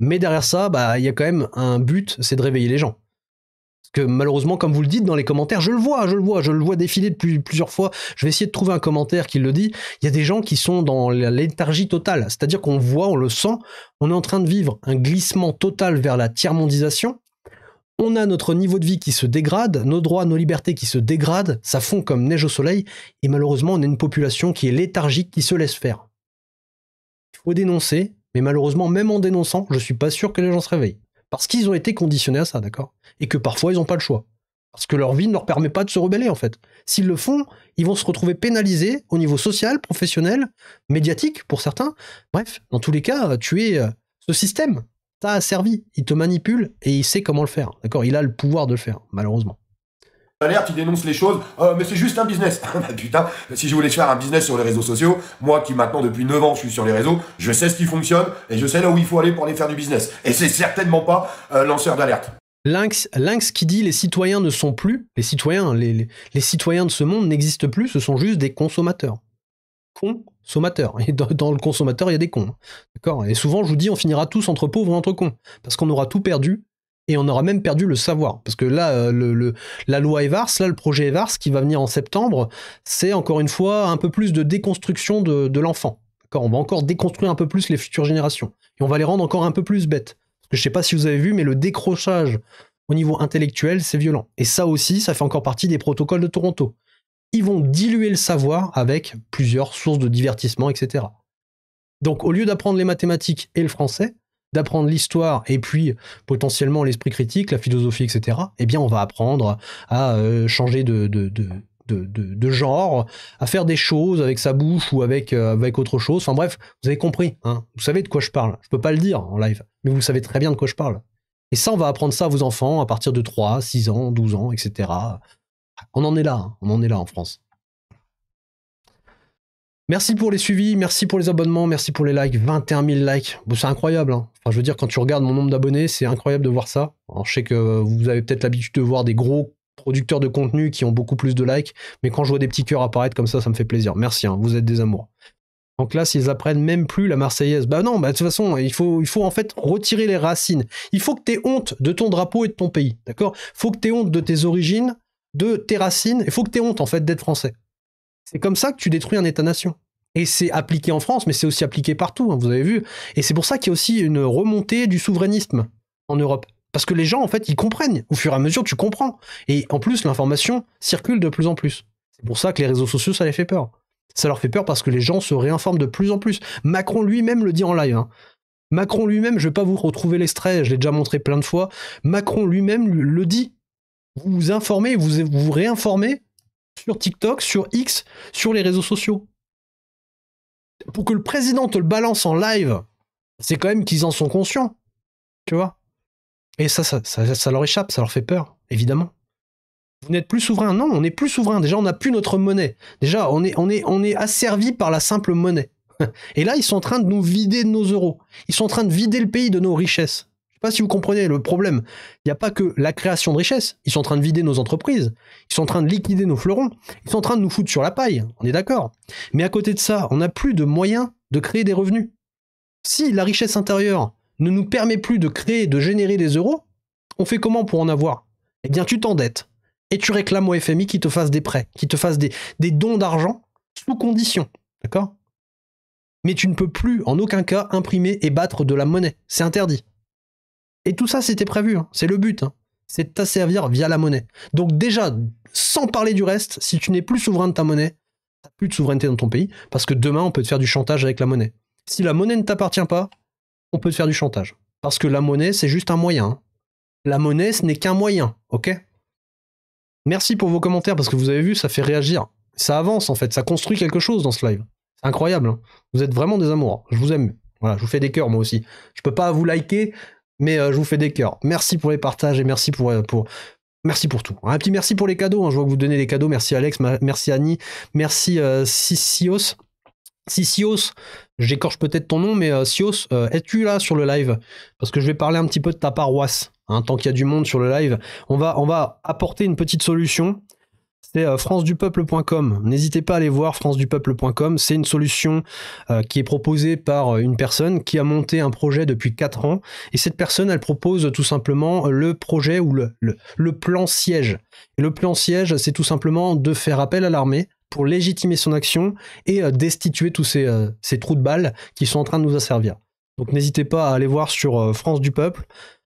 Mais derrière ça, il y a quand même un but, c'est de réveiller les gens. Parce que malheureusement, comme vous le dites dans les commentaires, je le vois défiler depuis plusieurs fois. Je vais essayer de trouver un commentaire qui le dit. Il y a des gens qui sont dans la léthargie totale. C'est-à-dire qu'on voit, on le sent, on est en train de vivre un glissement total vers la tiers-mondisation. On a notre niveau de vie qui se dégrade, nos droits, nos libertés qui se dégradent, ça fond comme neige au soleil, et malheureusement, on a une population qui est léthargique, qui se laisse faire. Il faut dénoncer. Mais malheureusement, même en dénonçant, je suis pas sûr que les gens se réveillent. Parce qu'ils ont été conditionnés à ça, d'accord ? Et que parfois, ils n'ont pas le choix. Parce que leur vie ne leur permet pas de se rebeller, en fait. S'ils le font, ils vont se retrouver pénalisés au niveau social, professionnel, médiatique, pour certains. Bref, dans tous les cas, tu es ce système. Ça a servi. Il te manipule et il sait comment le faire, d'accord ? Il a le pouvoir de le faire, malheureusement. Alerte, il dénonce les choses, mais c'est juste un business. Putain, si je voulais faire un business sur les réseaux sociaux, moi qui maintenant depuis 9 ans je suis sur les réseaux, je sais ce qui fonctionne et je sais là où il faut aller pour aller faire du business. Et c'est certainement pas lanceur d'alerte. Lynx qui dit les citoyens ne sont plus, les citoyens de ce monde n'existent plus, ce sont juste des consommateurs. consommateur. Et dans le consommateur, il y a des cons. D'accord ? Et souvent, je vous dis, on finira tous entre pauvres ou entre cons. Parce qu'on aura tout perdu. Et on aura même perdu le savoir. Parce que là, la loi Evars, là, le projet Evars qui va venir en septembre, c'est encore une fois un peu plus de déconstruction de l'enfant. D'accord ? On va encore déconstruire un peu plus les futures générations. Et on va les rendre encore un peu plus bêtes. Parce que je sais pas si vous avez vu, mais le décrochage au niveau intellectuel, c'est violent. Et ça aussi, ça fait encore partie des protocoles de Toronto. Ils vont diluer le savoir avec plusieurs sources de divertissement, etc. Donc, au lieu d'apprendre les mathématiques et le français, d'apprendre l'histoire et puis potentiellement l'esprit critique, la philosophie, etc., eh bien, on va apprendre à changer de genre, à faire des choses avec sa bouche ou avec autre chose. Enfin bref, vous avez compris, hein, vous savez de quoi je parle. Je peux pas le dire en live, mais vous savez très bien de quoi je parle. Et ça, on va apprendre ça à vos enfants à partir de 3, 6 ans, 12 ans, etc. On en est là, hein, on en est là en France. Merci pour les suivis, merci pour les abonnements, merci pour les likes, 21 000 likes. Bon, c'est incroyable, hein. Enfin, je veux dire, quand tu regardes mon nombre d'abonnés, c'est incroyable de voir ça. Alors, je sais que vous avez peut-être l'habitude de voir des gros producteurs de contenu qui ont beaucoup plus de likes, mais quand je vois des petits cœurs apparaître comme ça me fait plaisir. Merci, hein, vous êtes des amours. Donc là, s'ils apprennent même plus la Marseillaise, bah non, bah de toute façon, il faut en fait retirer les racines. Il faut que tu aies honte de ton drapeau et de ton pays, d'accord ? Il faut que tu aies honte de tes origines, de tes racines, il faut que tu aies honte en fait d'être français. C'est comme ça que tu détruis un État-nation. Et c'est appliqué en France, mais c'est aussi appliqué partout, hein, vous avez vu. Et c'est pour ça qu'il y a aussi une remontée du souverainisme en Europe. Parce que les gens, en fait, ils comprennent. Au fur et à mesure, tu comprends. Et en plus, l'information circule de plus en plus. C'est pour ça que les réseaux sociaux, ça les fait peur. Ça leur fait peur parce que les gens se réinforment de plus en plus. Macron lui-même le dit en live. Hein. Macron lui-même, je ne vais pas vous retrouver l'extrait, je l'ai déjà montré plein de fois. Macron lui-même le dit. Vous vous informez, vous réinformez sur TikTok, sur X, sur les réseaux sociaux. Pour que le président te le balance en live, c'est quand même qu'ils en sont conscients. Tu vois ? Et ça leur échappe, ça leur fait peur, évidemment. Vous n'êtes plus souverain. Non, on n'est plus souverain. Déjà, on n'a plus notre monnaie. Déjà, on est asservi par la simple monnaie. Et là, ils sont en train de nous vider de nos euros. Ils sont en train de vider le pays de nos richesses. Je ne sais pas si vous comprenez le problème. Il n'y a pas que la création de richesses. Ils sont en train de vider nos entreprises. Ils sont en train de liquider nos fleurons. Ils sont en train de nous foutre sur la paille. On est d'accord. Mais à côté de ça, on n'a plus de moyens de créer des revenus. Si la richesse intérieure ne nous permet plus de créer, de générer des euros, on fait comment pour en avoir ? Eh bien, tu t'endettes. Et tu réclames au FMI qu'il te fasse des prêts, qu'il te fasse des dons d'argent sous condition. D'accord ? Mais tu ne peux plus, en aucun cas, imprimer et battre de la monnaie. C'est interdit. Et tout ça, c'était prévu. Hein. C'est le but. Hein. C'est de t'asservir via la monnaie. Donc déjà, sans parler du reste, si tu n'es plus souverain de ta monnaie, tu n'as plus de souveraineté dans ton pays, parce que demain, on peut te faire du chantage avec la monnaie. Si la monnaie ne t'appartient pas, on peut te faire du chantage. Parce que la monnaie, c'est juste un moyen. Hein. La monnaie, ce n'est qu'un moyen. Ok ? Merci pour vos commentaires, parce que vous avez vu, ça fait réagir. Ça avance, en fait. Ça construit quelque chose dans ce live. C'est incroyable. Hein. Vous êtes vraiment des amours. Je vous aime. Voilà, je vous fais des cœurs, moi aussi. Je peux pas vous liker, mais je vous fais des cœurs. Merci pour les partages et merci pour merci pour tout. Un petit merci pour les cadeaux. Hein. Je vois que vous donnez des cadeaux. Merci Alex, merci Annie, merci Sissios. Sissios, j'écorche peut-être ton nom, mais Sios, es-tu là sur le live ? Parce que je vais parler un petit peu de ta paroisse. Hein, tant qu'il y a du monde sur le live, on va apporter une petite solution. C'est francedupeuple.com. N'hésitez pas à aller voir francedupeuple.com. C'est une solution qui est proposée par une personne qui a monté un projet depuis 4 ans. Et cette personne, elle propose tout simplement le projet ou le plan siège. Et le plan siège, c'est tout simplement de faire appel à l'armée pour légitimer son action et destituer tous ces trous de balles qui sont en train de nous asservir. Donc n'hésitez pas à aller voir sur France du Peuple.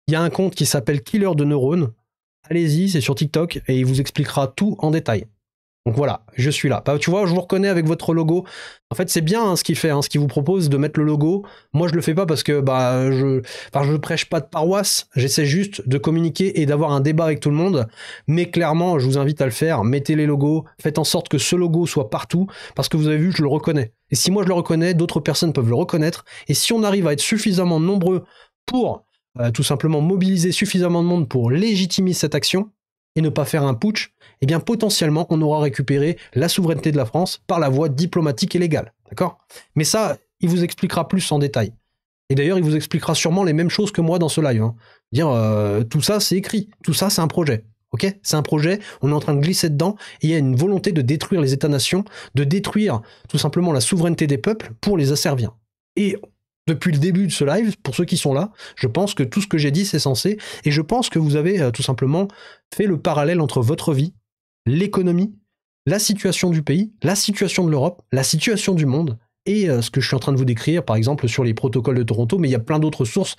Il y a un compte qui s'appelle Killer de Neurones. Allez-y, c'est sur TikTok et il vous expliquera tout en détail. Donc voilà, je suis là. Bah, tu vois, je vous reconnais avec votre logo. En fait, c'est bien hein, ce qu'il fait, hein, ce qu'il vous propose de mettre le logo. Moi, je le fais pas parce que je prêche pas de paroisse. J'essaie juste de communiquer et d'avoir un débat avec tout le monde. Mais clairement, je vous invite à le faire. Mettez les logos. Faites en sorte que ce logo soit partout parce que vous avez vu, je le reconnais. Et si moi je le reconnais, d'autres personnes peuvent le reconnaître. Et si on arrive à être suffisamment nombreux pour tout simplement mobiliser suffisamment de monde pour légitimer cette action et ne pas faire un putsch, eh bien potentiellement on aura récupéré la souveraineté de la France par la voie diplomatique et légale. D'accord ? Mais ça, il vous expliquera plus en détail. Et d'ailleurs, il vous expliquera sûrement les mêmes choses que moi dans ce live. Hein. Dire tout ça, c'est écrit. Tout ça, c'est un projet. ok? C'est un projet, on est en train de glisser dedans, et il y a une volonté de détruire les États-nations, de détruire tout simplement la souveraineté des peuples pour les asservir. Et depuis le début de ce live, pour ceux qui sont là, je pense que tout ce que j'ai dit, c'est sensé, et je pense que vous avez tout simplement fait le parallèle entre votre vie, l'économie, la situation du pays, la situation de l'Europe, la situation du monde, et ce que je suis en train de vous décrire, par exemple, sur les protocoles de Toronto, mais il y a plein d'autres sources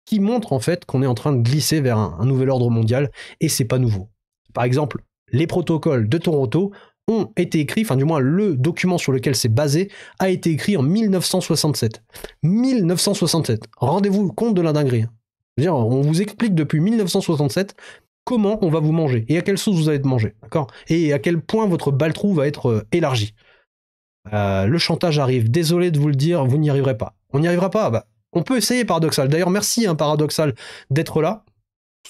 qui montrent en fait qu'on est en train de glisser vers un nouvel ordre mondial, et c'est pas nouveau. Par exemple, les protocoles de Toronto ont été écrits, enfin du moins le document sur lequel c'est basé a été écrit en 1967. 1967. Rendez-vous compte de la dinguerie. Je veux dire, on vous explique depuis 1967 comment on va vous manger et à quelle sauce vous allez être mangé, d'accord? Et à quel point votre baltrou va être élargi. Le chantage arrive. Désolé de vous le dire, vous n'y arriverez pas. On n'y arrivera pas. Bah, on peut essayer, Paradoxal. D'ailleurs, merci, Paradoxal, d'être là.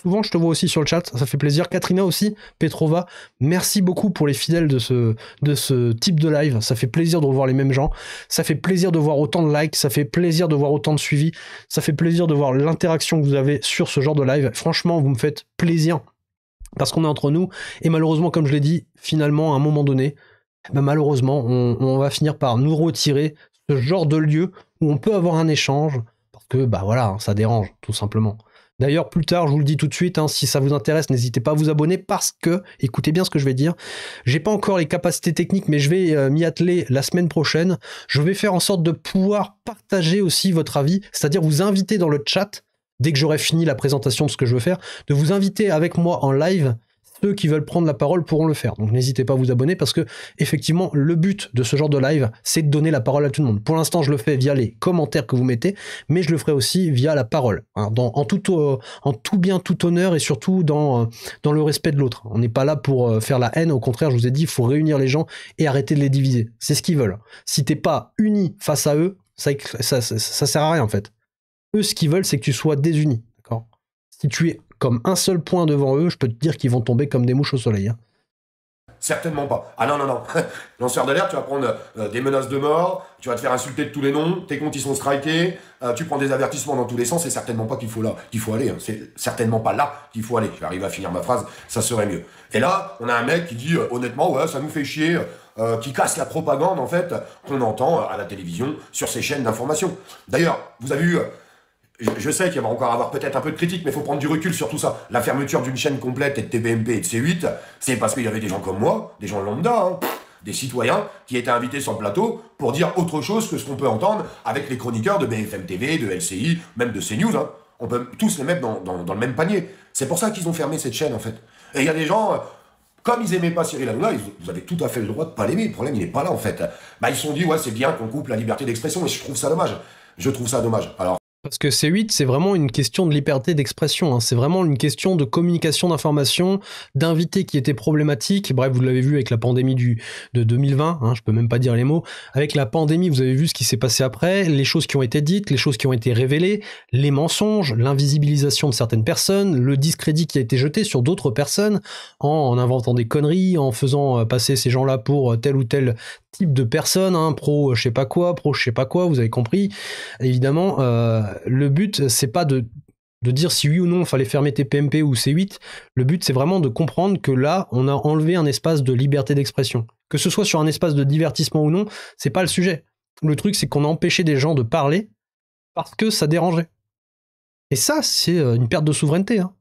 Souvent, je te vois aussi sur le chat, ça fait plaisir. Katrina aussi, Petrova, merci beaucoup pour les fidèles de ce type de live. Ça fait plaisir de revoir les mêmes gens. Ça fait plaisir de voir autant de likes. Ça fait plaisir de voir autant de suivis. Ça fait plaisir de voir l'interaction que vous avez sur ce genre de live. Franchement, vous me faites plaisir parce qu'on est entre nous. Et malheureusement, comme je l'ai dit, finalement, à un moment donné, ben malheureusement, on va finir par nous retirer ce genre de lieu où on peut avoir un échange parce que, bah voilà, ça dérange, tout simplement. D'ailleurs, plus tard, je vous le dis tout de suite, si ça vous intéresse, n'hésitez pas à vous abonner parce que, écoutez bien ce que je vais dire, j'ai pas encore les capacités techniques, mais je vais m'y atteler la semaine prochaine. Je vais faire en sorte de pouvoir partager aussi votre avis, c'est-à-dire vous inviter dans le chat, dès que j'aurai fini la présentation de ce que je veux faire, de vous inviter avec moi en live. Ceux qui veulent prendre la parole pourront le faire. Donc n'hésitez pas à vous abonner parce que effectivement le but de ce genre de live c'est de donner la parole à tout le monde. Pour l'instant je le fais via les commentaires que vous mettez, mais je le ferai aussi via la parole, hein, en tout bien, tout honneur et surtout dans le respect de l'autre. On n'est pas là pour faire la haine, au contraire je vous ai dit il faut réunir les gens et arrêter de les diviser. C'est ce qu'ils veulent. Si t'es pas uni face à eux, ça sert à rien en fait. Eux ce qu'ils veulent c'est que tu sois désuni. D'accord ? Si tu es comme un seul point devant eux, je peux te dire qu'ils vont tomber comme des mouches au soleil. Hein. Certainement pas. Ah non, non, non. Lanceur d'alerte, tu vas prendre des menaces de mort, tu vas te faire insulter de tous les noms, tes comptes ils sont strikés, tu prends des avertissements dans tous les sens, c'est certainement pas qu'il faut aller. Hein. C'est certainement pas là qu'il faut aller. J'arrive à finir ma phrase, ça serait mieux. Et là, on a un mec qui dit honnêtement, ouais, ça nous fait chier, qui casse la propagande en fait qu'on entend à la télévision sur ces chaînes d'information. D'ailleurs, vous avez eu... Je sais qu'il va encore avoir peut-être un peu de critique, mais il faut prendre du recul sur tout ça. La fermeture d'une chaîne complète et de TPMP et de C8, c'est parce qu'il y avait des gens comme moi, des gens lambda, hein, des citoyens, qui étaient invités sur le plateau pour dire autre chose que ce qu'on peut entendre avec les chroniqueurs de BFM TV, de LCI, même de CNews. Hein. On peut tous les mettre dans le même panier. C'est pour ça qu'ils ont fermé cette chaîne, en fait. Et il y a des gens... Comme ils aimaient pas Cyril Hanouna, vous avez tout à fait le droit de pas l'aimer. Le problème, il n'est pas là, en fait. Bah, ils se sont dit, ouais, c'est bien qu'on coupe la liberté d'expression, et je trouve ça dommage. Je trouve ça dommage. Alors, parce que C8, c'est vraiment une question de liberté d'expression, hein. C'est vraiment une question de communication d'information, d'invités qui étaient problématiques. Bref, vous l'avez vu avec la pandémie de 2020, hein, je peux même pas dire les mots. Avec la pandémie, vous avez vu ce qui s'est passé après, les choses qui ont été dites, les choses qui ont été révélées, les mensonges, l'invisibilisation de certaines personnes, le discrédit qui a été jeté sur d'autres personnes en inventant des conneries, en faisant passer ces gens-là pour tel ou tel type de personnes, hein, pro je sais pas quoi, vous avez compris. Évidemment, le but, c'est pas de dire si oui ou non il fallait fermer TPMP ou C8. Le but, c'est vraiment de comprendre que là, on a enlevé un espace de liberté d'expression. Que ce soit sur un espace de divertissement ou non, c'est pas le sujet. Le truc, c'est qu'on a empêché des gens de parler parce que ça dérangeait. Et ça, c'est une perte de souveraineté, hein.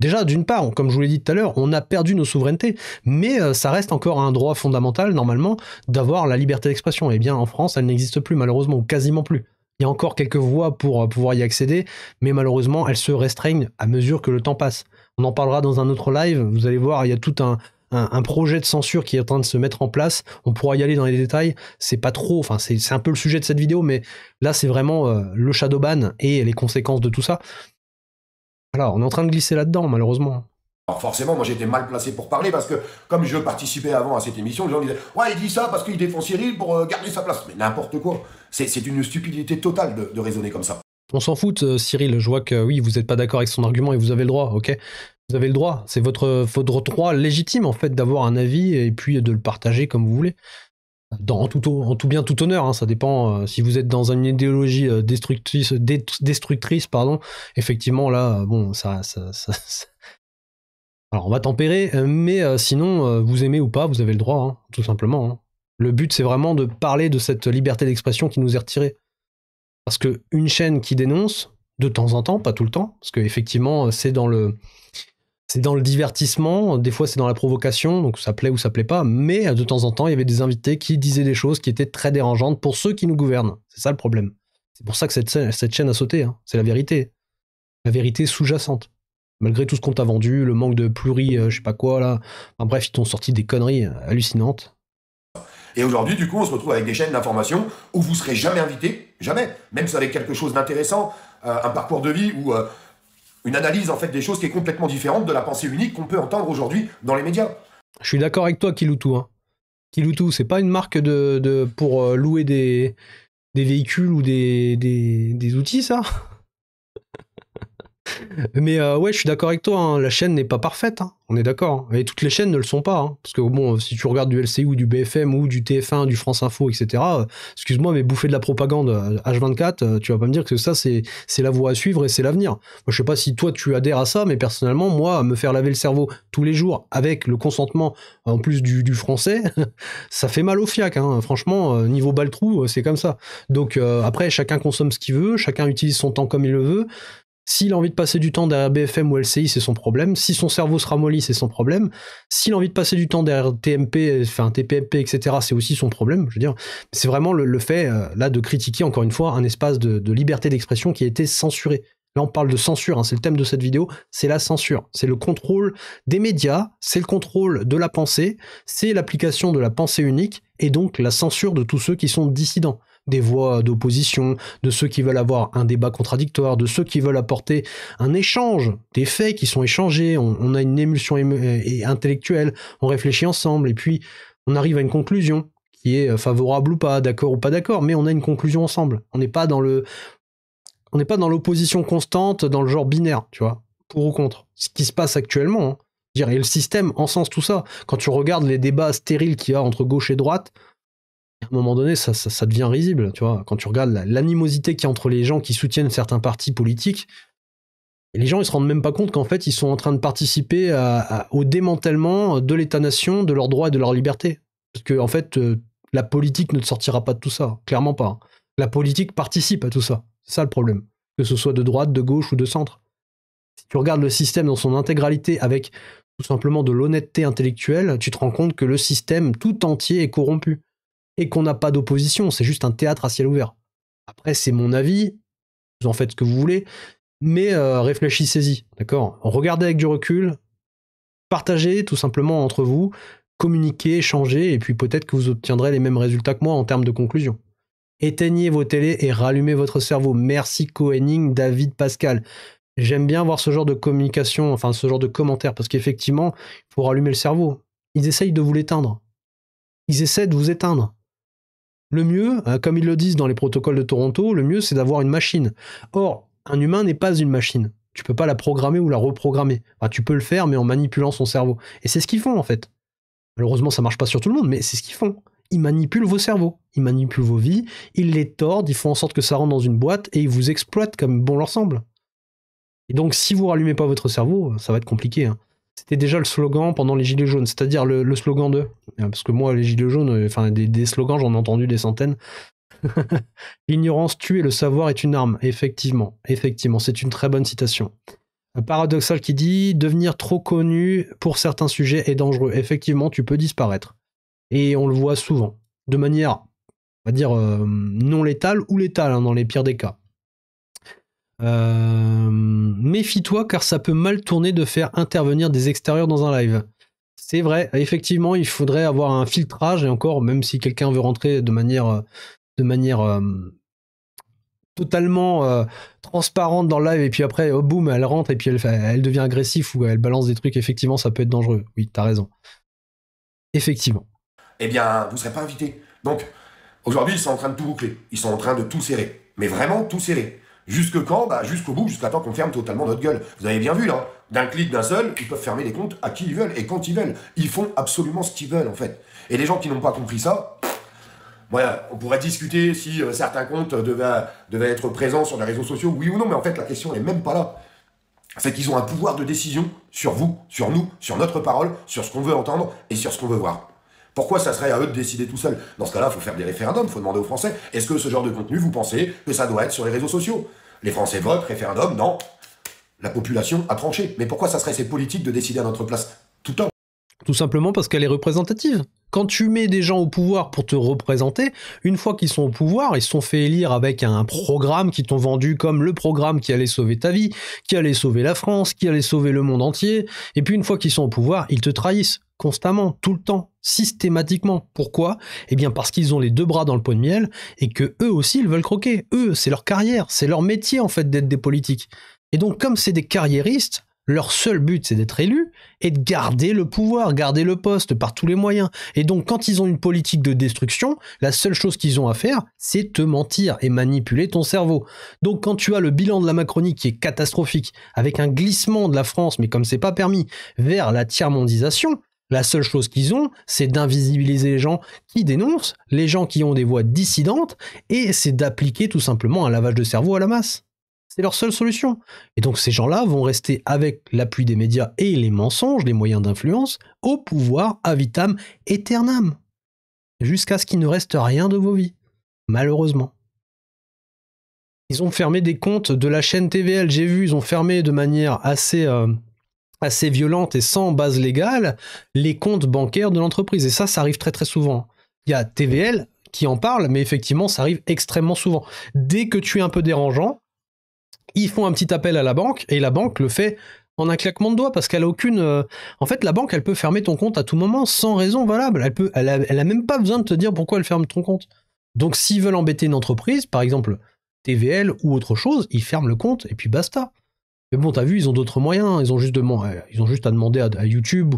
Déjà, d'une part, comme je vous l'ai dit tout à l'heure, on a perdu nos souverainetés, mais ça reste encore un droit fondamental, normalement, d'avoir la liberté d'expression. Eh bien, en France, elle n'existe plus, malheureusement, ou quasiment plus. Il y a encore quelques voies pour pouvoir y accéder, mais malheureusement, elles se restreignent à mesure que le temps passe. On en parlera dans un autre live, vous allez voir, il y a tout un projet de censure qui est en train de se mettre en place. On pourra y aller dans les détails, c'est pas trop, enfin c'est un peu le sujet de cette vidéo, mais là c'est vraiment le shadowban et les conséquences de tout ça. Voilà, on est en train de glisser là-dedans, malheureusement. Alors forcément, moi j'étais mal placé pour parler parce que comme je participais avant à cette émission, les gens disaient « Ouais, il dit ça parce qu'il défend Cyril pour garder sa place. » Mais n'importe quoi. C'est une stupidité totale de raisonner comme ça. On s'en fout, Cyril. Je vois que oui, vous n'êtes pas d'accord avec son argument et vous avez le droit, ok ? Vous avez le droit. C'est votre droit légitime, en fait, d'avoir un avis et puis de le partager comme vous voulez. En tout bien, tout honneur, hein, ça dépend. Si vous êtes dans une idéologie destructrice, pardon, effectivement, là, bon, ça Alors on va tempérer, mais sinon, vous aimez ou pas, vous avez le droit, hein, tout simplement. Hein. Le but, c'est vraiment de parler de cette liberté d'expression qui nous est retirée. Parce qu'une chaîne qui dénonce, de temps en temps, pas tout le temps, parce qu'effectivement, c'est dans le divertissement, des fois c'est dans la provocation, donc ça plaît ou ça plaît pas, mais de temps en temps, il y avait des invités qui disaient des choses qui étaient très dérangeantes pour ceux qui nous gouvernent. C'est ça le problème. C'est pour ça que cette chaîne a sauté, hein. C'est la vérité. La vérité sous-jacente. Malgré tout ce qu'on t'a vendu, le manque de je sais pas quoi, là. Enfin, bref, ils t'ont sorti des conneries hallucinantes. Et aujourd'hui, du coup, on se retrouve avec des chaînes d'information où vous serez jamais invité, jamais, même si avec quelque chose d'intéressant, un parcours de vie ou une analyse en fait des choses qui est complètement différente de la pensée unique qu'on peut entendre aujourd'hui dans les médias. Je suis d'accord avec toi, Kiloutou. Hein. Kiloutou, c'est pas une marque pour louer des véhicules ou des outils, ça. Mais ouais, je suis d'accord avec toi, hein. La chaîne n'est pas parfaite, hein. On est d'accord. Hein. Et toutes les chaînes ne le sont pas. Hein. Parce que bon, si tu regardes du LCI ou du BFM ou du TF1, du France Info, etc., excuse-moi, mais bouffer de la propagande H24, tu vas pas me dire que ça, c'est la voie à suivre et c'est l'avenir. Moi, je sais pas si toi, tu adhères à ça, mais personnellement, moi, me faire laver le cerveau tous les jours avec le consentement, en plus du français, ça fait mal au fiac. Hein. Franchement, niveau baltrou, c'est comme ça. Donc après, chacun consomme ce qu'il veut, chacun utilise son temps comme il le veut. S'il a envie de passer du temps derrière BFM ou LCI, c'est son problème. Si son cerveau se ramollit, c'est son problème. S'il a envie de passer du temps derrière TMP, enfin TPMP, etc., c'est aussi son problème. Je veux dire, c'est vraiment le fait, là, de critiquer, encore une fois, un espace de liberté d'expression qui a été censuré. Là, on parle de censure, hein, c'est le thème de cette vidéo, c'est la censure. C'est le contrôle des médias, c'est le contrôle de la pensée, c'est l'application de la pensée unique, et donc la censure de tous ceux qui sont dissidents. Des voix d'opposition, de ceux qui veulent avoir un débat contradictoire, de ceux qui veulent apporter un échange, des faits qui sont échangés, on a une émulsion intellectuelle, on réfléchit ensemble, et puis on arrive à une conclusion qui est favorable ou pas d'accord, mais on a une conclusion ensemble. On n'est pas dans l'opposition constante, dans le genre binaire, tu vois, pour ou contre. Ce qui se passe actuellement, hein. Et le système encense tout ça. Quand tu regardes les débats stériles qu'il y a entre gauche et droite, à un moment donné, ça devient risible, tu vois. Quand tu regardes l'animosité qu'il y a entre les gens qui soutiennent certains partis politiques, et les gens, ils se rendent même pas compte qu'en fait, ils sont en train de participer au démantèlement de l'État-nation, de leurs droits et de leur liberté. Parce que, en fait, la politique ne te sortira pas de tout ça, clairement pas. La politique participe à tout ça. C'est ça le problème. Que ce soit de droite, de gauche ou de centre. Si tu regardes le système dans son intégralité avec tout simplement de l'honnêteté intellectuelle, tu te rends compte que le système tout entier est corrompu. Et qu'on n'a pas d'opposition, c'est juste un théâtre à ciel ouvert. Après, c'est mon avis, vous en faites ce que vous voulez, mais réfléchissez-y, d'accord? Regardez avec du recul, partagez tout simplement entre vous, communiquez, échangez, et puis peut-être que vous obtiendrez les mêmes résultats que moi en termes de conclusion. Éteignez vos télés et rallumez votre cerveau. Merci Cohenning, David, Pascal. J'aime bien voir ce genre de communication, enfin ce genre de commentaires, parce qu'effectivement, il faut rallumer le cerveau. Ils essayent de vous l'éteindre. Ils essaient de vous éteindre. Le mieux, comme ils le disent dans les protocoles de Toronto, le mieux c'est d'avoir une machine. Or, un humain n'est pas une machine. Tu peux pas la programmer ou la reprogrammer. Enfin, tu peux le faire, mais en manipulant son cerveau. Et c'est ce qu'ils font en fait. Malheureusement, ça marche pas sur tout le monde, mais c'est ce qu'ils font. Ils manipulent vos cerveaux, ils manipulent vos vies, ils les tordent, ils font en sorte que ça rentre dans une boîte et ils vous exploitent comme bon leur semble. Et donc, si vous rallumez pas votre cerveau, ça va être compliqué. Hein. C'était déjà le slogan pendant les Gilets jaunes, c'est-à-dire le slogan 2. Parce que moi, les Gilets jaunes, enfin des slogans, j'en ai entendu des centaines. L'ignorance tue et le savoir est une arme. Effectivement, c'est une très bonne citation. Un paradoxal qui dit « Devenir trop connu pour certains sujets est dangereux. » Effectivement, tu peux disparaître. Et on le voit souvent, de manière, on va dire, non létale ou létale, hein, dans les pires des cas. Méfie-toi car ça peut mal tourner de faire intervenir des extérieurs dans un live. C'est vrai, effectivement, il faudrait avoir un filtrage, et encore, même si quelqu'un veut rentrer de manière totalement transparente dans le live, et puis après, oh, boum, elle rentre, et puis elle devient agressive, ou elle balance des trucs, effectivement, ça peut être dangereux. Oui, t'as raison. Effectivement. Eh bien, vous ne serez pas invité. Donc, aujourd'hui, ils sont en train de tout boucler. Ils sont en train de tout serrer. Mais vraiment tout serrer. Jusque quand? Bah, jusqu'au bout, jusqu'à temps qu'on ferme totalement notre gueule. Vous avez bien vu, là. D'un clic d'un seul, ils peuvent fermer les comptes à qui ils veulent et quand ils veulent. Ils font absolument ce qu'ils veulent, en fait. Et les gens qui n'ont pas compris ça, voilà, on pourrait discuter si certains comptes devaient être présents sur les réseaux sociaux, oui ou non, mais en fait, la question n'est même pas là. c'est qu'ils ont un pouvoir de décision sur vous, sur nous, sur notre parole, sur ce qu'on veut entendre et sur ce qu'on veut voir. Pourquoi ça serait à eux de décider tout seuls? Dans ce cas-là, il faut faire des référendums, il faut demander aux Français, est-ce que ce genre de contenu, vous pensez que ça doit être sur les réseaux sociaux? Les Français votent, référendum, non. La population a tranché. Mais pourquoi ça serait ces politiques de décider à notre place tout le temps? Tout simplement parce qu'elle est représentative. Quand tu mets des gens au pouvoir pour te représenter, une fois qu'ils sont au pouvoir, ils se sont fait élire avec un programme qui t'ont vendu comme le programme qui allait sauver ta vie, qui allait sauver la France, qui allait sauver le monde entier. Et puis une fois qu'ils sont au pouvoir, ils te trahissent constamment, tout le temps, systématiquement. Pourquoi? Eh bien parce qu'ils ont les deux bras dans le pot de miel et que eux aussi ils veulent croquer. Eux, c'est leur carrière, c'est leur métier en fait d'être des politiques. Et donc comme c'est des carriéristes, leur seul but, c'est d'être élus et de garder le pouvoir, garder le poste par tous les moyens. Et donc, quand ils ont une politique de destruction, la seule chose qu'ils ont à faire, c'est te mentir et manipuler ton cerveau. Donc, quand tu as le bilan de la Macronie qui est catastrophique, avec un glissement de la France, mais comme c'est pas permis, vers la tiers-mondisation, la seule chose qu'ils ont, c'est d'invisibiliser les gens qui dénoncent, les gens qui ont des voix dissidentes, et c'est d'appliquer tout simplement un lavage de cerveau à la masse. C'est leur seule solution. Et donc ces gens-là vont rester avec l'appui des médias et les mensonges, les moyens d'influence, au pouvoir ad vitam aeternam. Jusqu'à ce qu'il ne reste rien de vos vies. Malheureusement. Ils ont fermé des comptes de la chaîne TVL, j'ai vu, ils ont fermé de manière assez violente et sans base légale les comptes bancaires de l'entreprise. Et ça arrive très très souvent. Il y a TVL qui en parle, mais effectivement, ça arrive extrêmement souvent. Dès que tu es un peu dérangeant, ils font un petit appel à la banque, et la banque le fait en un claquement de doigts, parce qu'elle a aucune... En fait, la banque, elle peut fermer ton compte à tout moment, sans raison valable. Elle a même pas besoin de te dire pourquoi elle ferme ton compte. Donc, s'ils veulent embêter une entreprise, par exemple TVL ou autre chose, ils ferment le compte, et puis basta. Mais bon, t'as vu, ils ont d'autres moyens. Ils ont juste à demander à YouTube,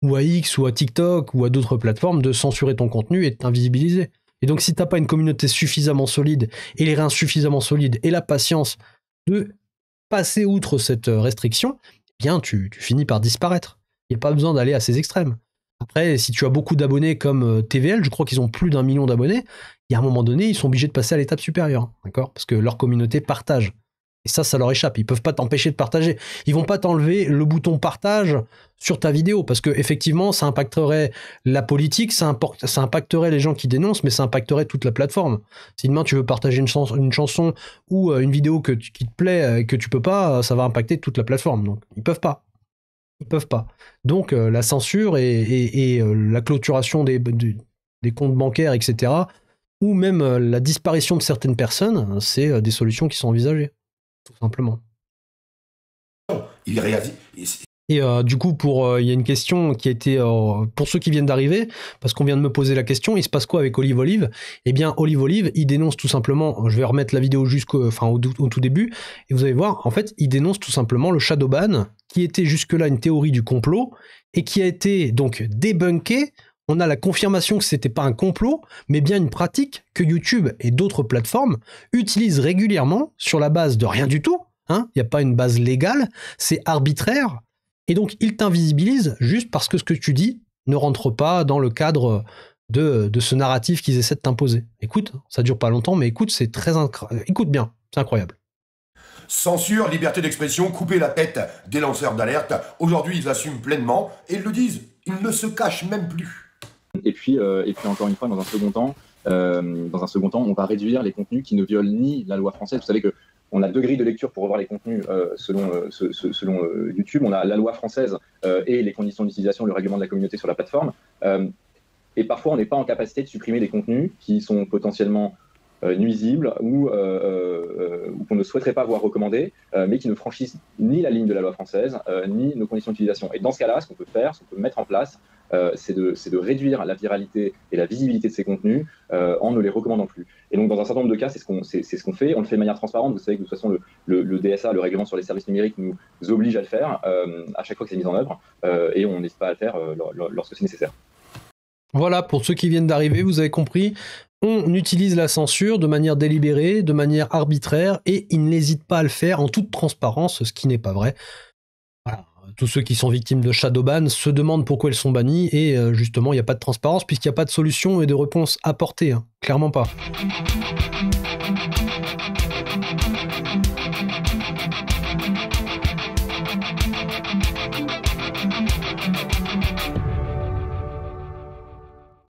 ou à X, ou à TikTok, ou à d'autres plateformes de censurer ton contenu et de t'invisibiliser. Et donc, si t'as pas une communauté suffisamment solide, et les reins suffisamment solides, et la patience de passer outre cette restriction, eh bien tu finis par disparaître. Il n'y a pas besoin d'aller à ces extrêmes. Après, si tu as beaucoup d'abonnés comme TVL, je crois qu'ils ont plus d'1 million d'abonnés, il y a un moment donné, ils sont obligés de passer à l'étape supérieure, d'accord? Parce que leur communauté partage. Et ça leur échappe. Ils peuvent pas t'empêcher de partager. Ils vont pas t'enlever le bouton partage sur ta vidéo, parce que effectivement, ça impacterait la politique, ça impacterait les gens qui dénoncent, mais ça impacterait toute la plateforme. Si demain tu veux partager une chanson ou une vidéo qui te plaît et que tu peux pas, ça va impacter toute la plateforme. Donc ils peuvent pas. Donc la censure et la clôturation des comptes bancaires, etc., ou même la disparition de certaines personnes, c'est des solutions qui sont envisagées. Tout simplement. Il réagit. Et du coup, il y a une question qui a été pour ceux qui viennent d'arriver, parce qu'on vient de me poser la question, il se passe quoi avec Olive Olive? Eh bien, Olive Olive, il dénonce tout simplement, je vais remettre la vidéo au tout début, et vous allez voir, en fait, il dénonce tout simplement le shadowban, qui était jusque-là une théorie du complot, et qui a été donc débunké. On a la confirmation que c'était pas un complot, mais bien une pratique que YouTube et d'autres plateformes utilisent régulièrement sur la base de rien du tout. Il n'y a pas une base légale, c'est arbitraire. Et donc, ils t'invisibilisent juste parce que ce que tu dis ne rentre pas dans le cadre de ce narratif qu'ils essaient de t'imposer. Écoute, ça dure pas longtemps, mais écoute, c'est écoute bien, c'est incroyable. Censure, liberté d'expression, couper la tête des lanceurs d'alerte. Aujourd'hui, ils assument pleinement et ils le disent. Ils ne se cachent même plus. Et puis encore une fois, dans un second temps, on va réduire les contenus qui ne violent ni la loi française. Vous savez qu'on a 2 grilles de lecture pour revoir les contenus selon YouTube. On a la loi française et les conditions d'utilisation, le règlement de la communauté sur la plateforme. Et parfois, on n'est pas en capacité de supprimer des contenus qui sont potentiellement nuisibles ou qu'on ne souhaiterait pas voir recommandés, mais qui ne franchissent ni la ligne de la loi française, ni nos conditions d'utilisation. Et dans ce cas-là, ce qu'on peut mettre en place, c'est de réduire la viralité et la visibilité de ces contenus en ne les recommandant plus. Et donc, dans un certain nombre de cas, c'est ce qu'on fait. On le fait de manière transparente. Vous savez que de toute façon, le DSA, le règlement sur les services numériques, nous oblige à le faire à chaque fois que c'est mis en œuvre, et on n'hésite pas à le faire lorsque c'est nécessaire. Voilà, pour ceux qui viennent d'arriver, vous avez compris, on utilise la censure de manière délibérée, de manière arbitraire, et ils n'hésitent pas à le faire en toute transparence, ce qui n'est pas vrai. Voilà. Tous ceux qui sont victimes de shadowban se demandent pourquoi ils sont bannis, et justement, il n'y a pas de transparence, puisqu'il n'y a pas de solution et de réponse apportée, clairement pas.